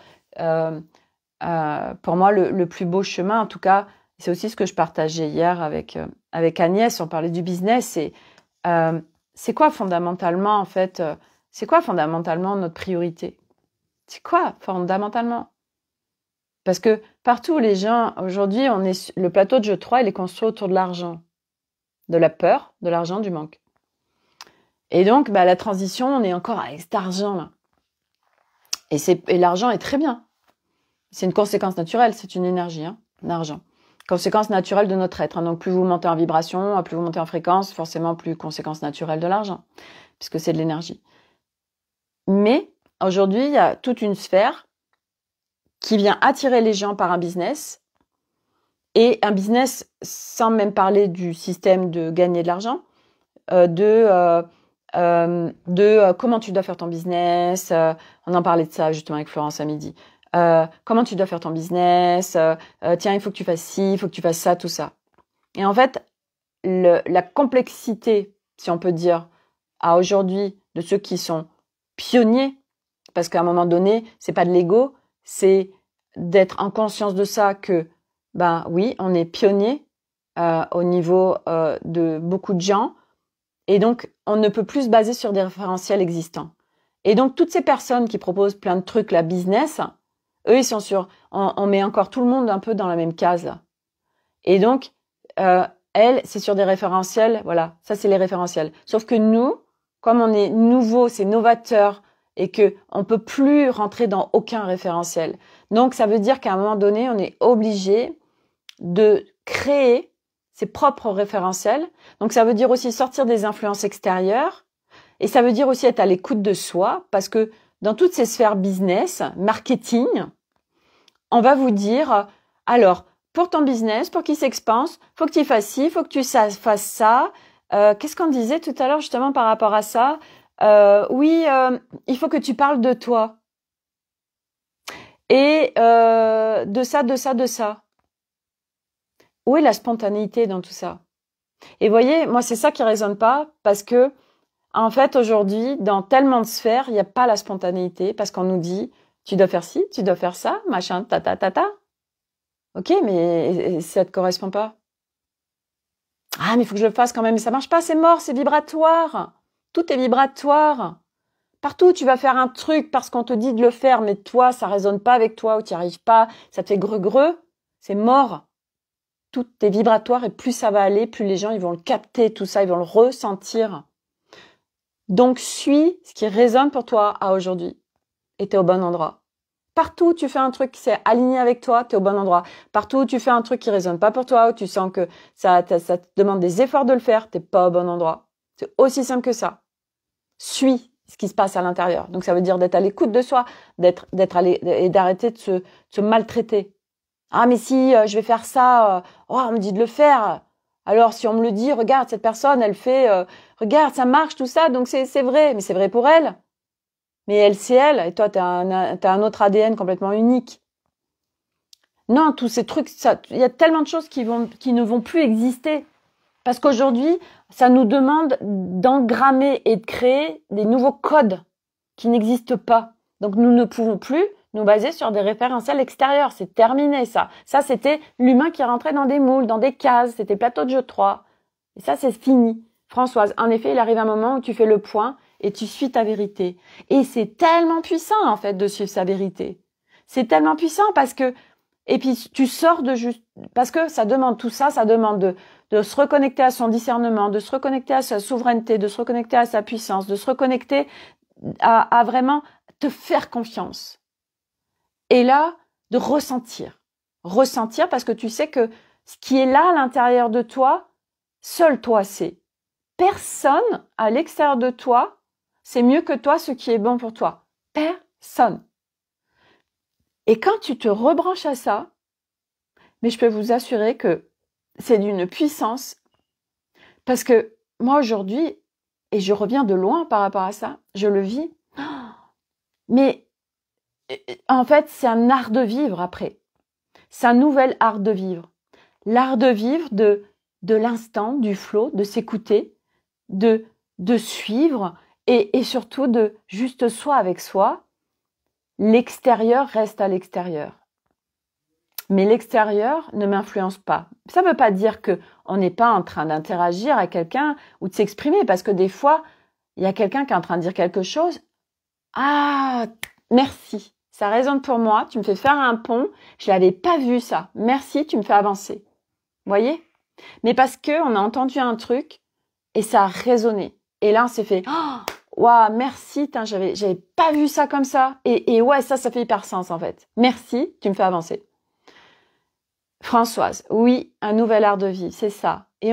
Speaker 1: pour moi le plus beau chemin, en tout cas, c'est aussi ce que je partageais hier avec Agnès, on parlait du business, et c'est quoi fondamentalement en fait, c'est quoi fondamentalement notre priorité? C'est quoi fondamentalement? Parce que partout les gens, aujourd'hui, le plateau de jeu 3, il est construit autour de l'argent, de la peur, de l'argent, du manque. Et donc, bah, la transition, on est encore avec cet argent-là. Et l'argent est très bien. C'est une conséquence naturelle, c'est une énergie, hein, l'argent. Conséquence naturelle de notre être. Hein. Donc, plus vous montez en vibration, plus vous montez en fréquence, forcément, plus conséquence naturelle de l'argent, puisque c'est de l'énergie. Mais aujourd'hui, il y a toute une sphère qui vient attirer les gens par un business, et un business sans même parler du système de gagner de l'argent, comment tu dois faire ton business. On en parlait de ça justement avec Florence à midi. Comment tu dois faire ton business, tiens, il faut que tu fasses ci, il faut que tu fasses ça, tout ça. Et en fait, la complexité, si on peut dire, à aujourd'hui, de ceux qui sont pionniers, parce qu'à un moment donné, c'est pas de l'ego, c'est d'être en conscience de ça, que, ben oui, on est pionnier au niveau de beaucoup de gens, et donc on ne peut plus se baser sur des référentiels existants. Et donc toutes ces personnes qui proposent plein de trucs, la business, eux, ils sont sur... On met encore tout le monde un peu dans la même case, là. Et donc, elle, c'est sur des référentiels. Voilà, ça, c'est les référentiels. Sauf que nous, comme on est nouveau, c'est novateur, et que on peut plus rentrer dans aucun référentiel. Donc, ça veut dire qu'à un moment donné, on est obligé de créer ses propres référentiels. Donc, ça veut dire aussi sortir des influences extérieures. Et ça veut dire aussi être à l'écoute de soi, parce que dans toutes ces sphères business, marketing, on va vous dire, alors, pour ton business, pour qu'il s'expanse, faut que tu fasses ci, faut que tu fasses ça. Qu'est-ce qu'on disait tout à l'heure justement par rapport à ça? Oui, il faut que tu parles de toi. Et de ça, de ça, de ça. Où est la spontanéité dans tout ça? Et vous voyez, moi, c'est ça qui résonne pas, parce que en fait, aujourd'hui, dans tellement de sphères, il n'y a pas la spontanéité, parce qu'on nous dit, tu dois faire ci, tu dois faire ça, machin, ta. Ok, mais ça te correspond pas. Ah, mais il faut que je le fasse quand même, mais ça marche pas, c'est mort, c'est vibratoire. Tout est vibratoire. Partout où tu vas faire un truc parce qu'on te dit de le faire, mais toi, ça résonne pas avec toi, ou tu n'y arrives pas, ça te fait greu, c'est mort. Tout est vibratoire, et plus ça va aller, plus les gens ils vont le capter, tout ça, ils vont le ressentir. Donc, suis ce qui résonne pour toi à aujourd'hui. Et t'es au bon endroit. Partout où tu fais un truc qui s'est aligné avec toi, t'es au bon endroit. Partout où tu fais un truc qui résonne pas pour toi, où tu sens que ça te demande des efforts de le faire, t'es pas au bon endroit. C'est aussi simple que ça. Suis ce qui se passe à l'intérieur. Donc, ça veut dire d'être à l'écoute de soi, et d'arrêter de se maltraiter. Ah, mais si je vais faire ça, on me dit de le faire. Alors, si on me le dit, regarde, cette personne, elle fait, regarde, ça marche, tout ça, donc c'est vrai. Mais c'est vrai pour elle. Mais elle, c'est elle. Et toi, t'as un autre ADN complètement unique. Non, tous ces trucs, il y a tellement de choses qui ne vont plus exister. Parce qu'aujourd'hui, ça nous demande d'engrammer et de créer des nouveaux codes qui n'existent pas. Donc, nous ne pouvons plus nous baser sur des référentiels extérieurs. C'est terminé, ça. Ça, c'était l'humain qui rentrait dans des moules, dans des cases. C'était plateau de jeu 3. Et ça, c'est fini. Françoise, en effet, il arrive un moment où tu fais le point et tu suis ta vérité. Et c'est tellement puissant, en fait, de suivre sa vérité. C'est tellement puissant parce que, et puis tu sors de juste, parce que ça demande tout ça, ça demande de se reconnecter à son discernement, de se reconnecter à sa souveraineté, de se reconnecter à sa puissance, de se reconnecter à vraiment te faire confiance. Et là, de ressentir. Ressentir parce que tu sais que ce qui est là à l'intérieur de toi, seul toi sait. Personne à l'extérieur de toi, c'est mieux que toi ce qui est bon pour toi. Personne. Et quand tu te rebranches à ça, mais je peux vous assurer que c'est d'une puissance, parce que moi aujourd'hui, et je reviens de loin par rapport à ça, je le vis, mais en fait c'est un art de vivre après. C'est un nouvel art de vivre. L'art de vivre de l'instant, du flow, de s'écouter, de suivre et surtout de juste soi avec soi. L'extérieur reste à l'extérieur. Mais l'extérieur ne m'influence pas. Ça ne veut pas dire qu'on n'est pas en train d'interagir avec quelqu'un ou de s'exprimer, parce que des fois, il y a quelqu'un qui est en train de dire quelque chose. Ah, merci, ça résonne pour moi, tu me fais faire un pont, je l'avais pas vu ça. Merci, tu me fais avancer. Vous voyez? Mais parce qu'on a entendu un truc et ça a résonné. Et là, on s'est fait waouh, merci, j'avais pas vu ça comme ça. Et ouais, ça fait hyper sens en fait. Merci, tu me fais avancer. Françoise, oui, un nouvel art de vivre, c'est ça. Et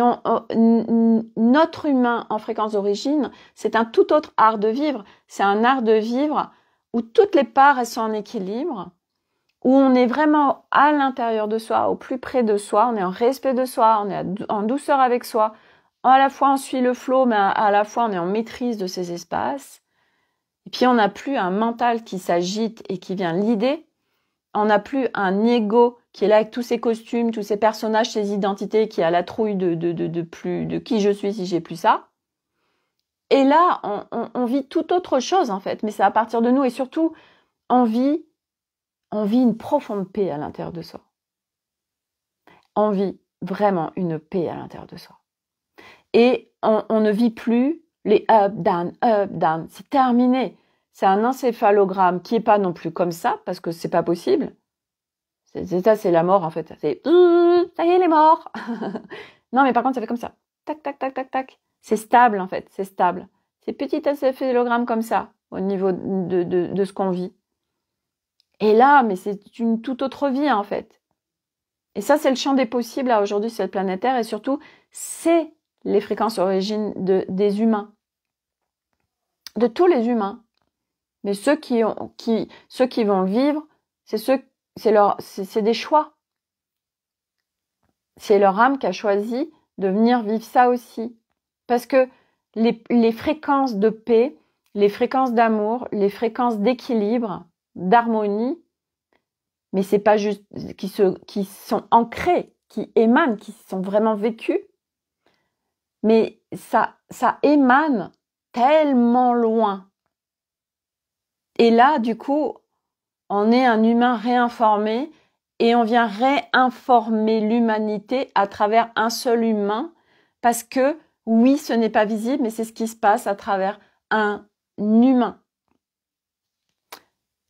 Speaker 1: notre humain en fréquence d'origine, c'est un tout autre art de vivre. C'est un art de vivre où toutes les parts elles sont en équilibre, où on est vraiment à l'intérieur de soi, au plus près de soi, on est en respect de soi, on est en douceur avec soi. À la fois on suit le flot, mais à la fois on est en maîtrise de ces espaces. Et puis on n'a plus un mental qui s'agite et qui vient l'idée. On n'a plus un ego qui est là avec tous ses costumes, tous ses personnages, ses identités, qui a la trouille de qui je suis si j'ai plus ça. Et là, on vit tout autre chose en fait, mais c'est à partir de nous et surtout, on vit une profonde paix à l'intérieur de soi. On vit vraiment une paix à l'intérieur de soi. Et on ne vit plus les up, down, c'est terminé. C'est un encéphalogramme qui est pas non plus comme ça, parce que c'est pas possible. C'est la mort, en fait. C'est, ça y est, il est mort. Non, mais par contre, ça fait comme ça. Tac, tac, tac, tac, tac. C'est stable, en fait. C'est stable. C'est petit encéphalogramme comme ça, au niveau de ce qu'on vit. Et là, mais c'est une toute autre vie, en fait. Et ça, c'est le champ des possibles, là, aujourd'hui, sur cette planète Terre. Et surtout, c'est les fréquences origines des humains. De tous les humains. Mais ceux qui vont le vivre, c'est des choix. C'est leur âme qui a choisi de venir vivre ça aussi. Parce que les fréquences de paix, les fréquences d'amour, les fréquences d'équilibre, d'harmonie, mais c'est pas juste qui sont ancrées, qui émanent, qui sont vraiment vécues, mais ça émane tellement loin. Et là, du coup, on est un humain réinformé et on vient réinformer l'humanité à travers un seul humain parce que, oui, ce n'est pas visible, mais c'est ce qui se passe à travers un humain.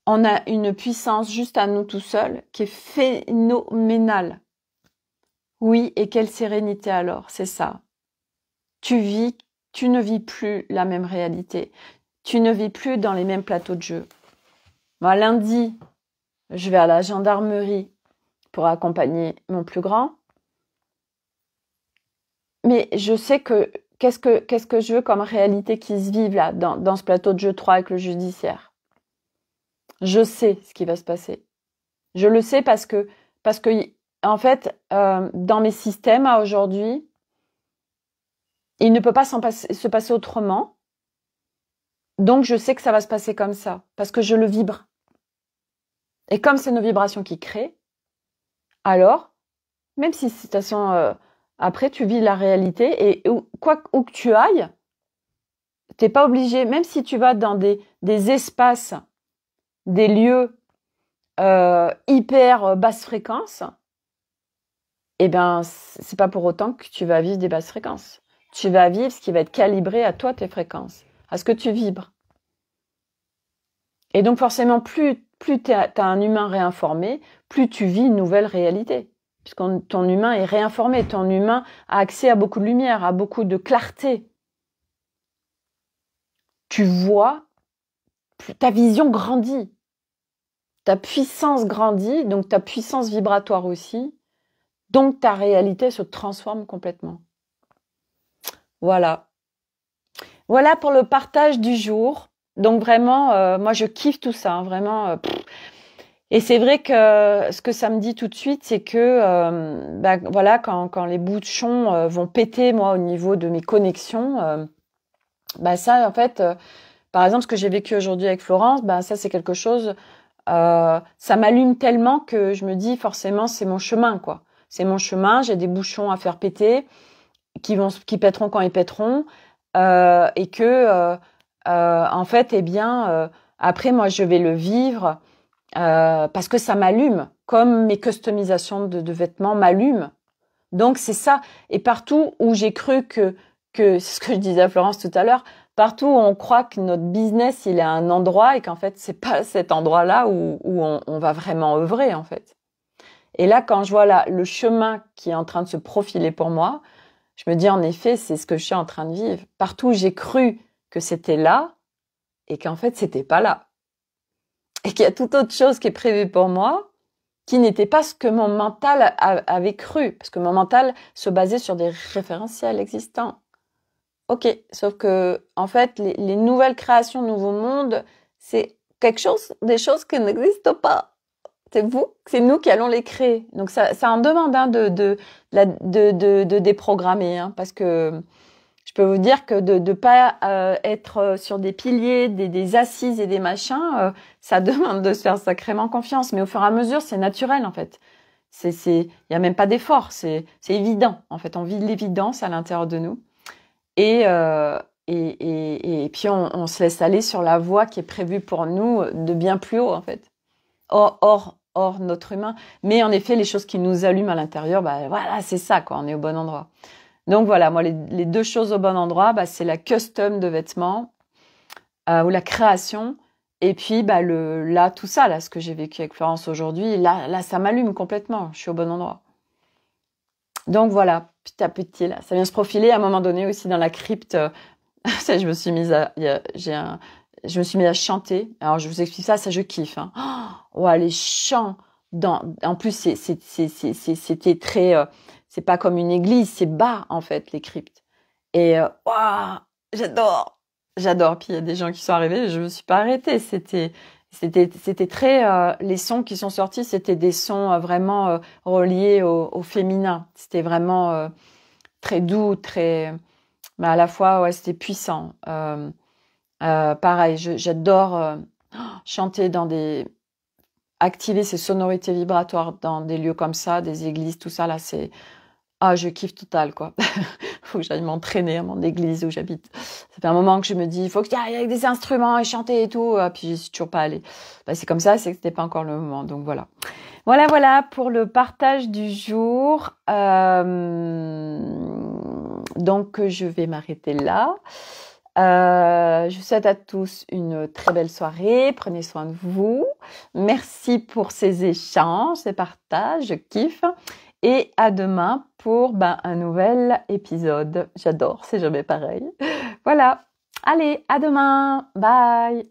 Speaker 1: On a une puissance juste à nous tout seuls qui est phénoménale. Oui, et quelle sérénité alors, c'est ça. Tu ne vis plus la même réalité. Tu ne vis plus dans les mêmes plateaux de jeu. Moi, lundi, je vais à la gendarmerie pour accompagner mon plus grand. Mais je sais que qu'est-ce que je veux comme réalité qui se vive là, dans ce plateau de jeu 3 avec le judiciaire. Je sais ce qui va se passer. Je le sais parce que en fait, dans mes systèmes à aujourd'hui, il ne peut pas se passer autrement. Donc, je sais que ça va se passer comme ça, parce que je le vibre. Et comme c'est nos vibrations qui créent, alors, même si de toute façon, après, tu vis la réalité, et où que tu ailles, t'es pas obligé, même si tu vas dans des espaces, des lieux hyper basse fréquence, eh ben, c'est pas pour autant que tu vas vivre des basses fréquences. Tu vas vivre ce qui va être calibré à toi, tes fréquences, à ce que tu vibres. Et donc forcément, plus tu as un humain réinformé, plus tu vis une nouvelle réalité. Puisque ton humain est réinformé, ton humain a accès à beaucoup de lumière, à beaucoup de clarté. Tu vois, ta vision grandit. Ta puissance grandit, donc ta puissance vibratoire aussi. Donc ta réalité se transforme complètement. Voilà. Voilà pour le partage du jour. Donc vraiment, moi je kiffe tout ça, hein, vraiment. Et c'est vrai que ce que ça me dit tout de suite, c'est que voilà, quand les bouchons vont péter, moi, au niveau de mes connexions, ça, en fait, par exemple, ce que j'ai vécu aujourd'hui avec Florence, ça c'est quelque chose, ça m'allume tellement que je me dis forcément c'est mon chemin, quoi. C'est mon chemin, j'ai des bouchons à faire péter, qui pèteront quand ils pèteront, et que en fait, après moi je vais le vivre parce que ça m'allume, comme mes customisations de vêtements m'allument. Donc c'est ça. Et partout où j'ai cru que c'est ce que je disais à Florence tout à l'heure, partout où on croit que notre business il est à un endroit et qu'en fait c'est pas cet endroit-là où on va vraiment œuvrer en fait. Et là quand je vois le chemin qui est en train de se profiler pour moi, je me dis en effet c'est ce que je suis en train de vivre. Partout où j'ai cru que c'était là et qu'en fait c'était pas là. Et qu'il y a toute autre chose qui est prévue pour moi, qui n'était pas ce que mon mental avait cru, parce que mon mental se basait sur des référentiels existants. Ok, sauf que en fait, les nouvelles créations, nouveaux mondes, c'est des choses qui n'existent pas. C'est nous qui allons les créer. Donc ça en demande de déprogrammer, hein, parce que je peux vous dire que de pas être sur des piliers, des assises et des machins, ça demande de se faire sacrément confiance. Mais au fur et à mesure, c'est naturel en fait. Il y a même pas d'effort, c'est évident. En fait, on vit l'évidence à l'intérieur de nous. Et puis on se laisse aller sur la voie qui est prévue pour nous de bien plus haut en fait. Hors notre humain. Mais en effet, les choses qui nous allument à l'intérieur, voilà, c'est ça quoi. On est au bon endroit. Donc voilà, moi les deux choses au bon endroit, c'est la custom de vêtements ou la création, et puis tout ça là, ce que j'ai vécu avec Florence aujourd'hui, là ça m'allume complètement. Je suis au bon endroit. Donc voilà, petit à petit là, ça vient se profiler à un moment donné aussi dans la crypte. Je me suis mise à chanter. Alors je vous explique ça je kiffe. Hein. Oh, les chants en plus c'était très c'est pas comme une église, c'est bas en fait les cryptes. Et j'adore. Puis il y a des gens qui sont arrivés, je me suis pas arrêtée. C'était très les sons qui sont sortis, c'était des sons vraiment reliés au féminin. C'était vraiment très doux, très mais à la fois ouais, c'était puissant. Pareil, j'adore chanter activer ces sonorités vibratoires dans des lieux comme ça, des églises, tout ça là, c'est je kiffe total quoi. Faut que j'aille m'entraîner à mon église où j'habite. Ça fait un moment que je me dis il faut qu'il y ait avec des instruments et chanter et tout, puis j'y suis toujours pas allée. C'est comme ça, c'est que c'était pas encore le moment. Donc voilà. Voilà pour le partage du jour. Donc je vais m'arrêter là. Je vous souhaite à tous une très belle soirée. Prenez soin de vous. Merci pour ces échanges, ces partages. Je kiffe. Et à demain pour un nouvel épisode. J'adore, c'est jamais pareil. Voilà. Allez, à demain. Bye.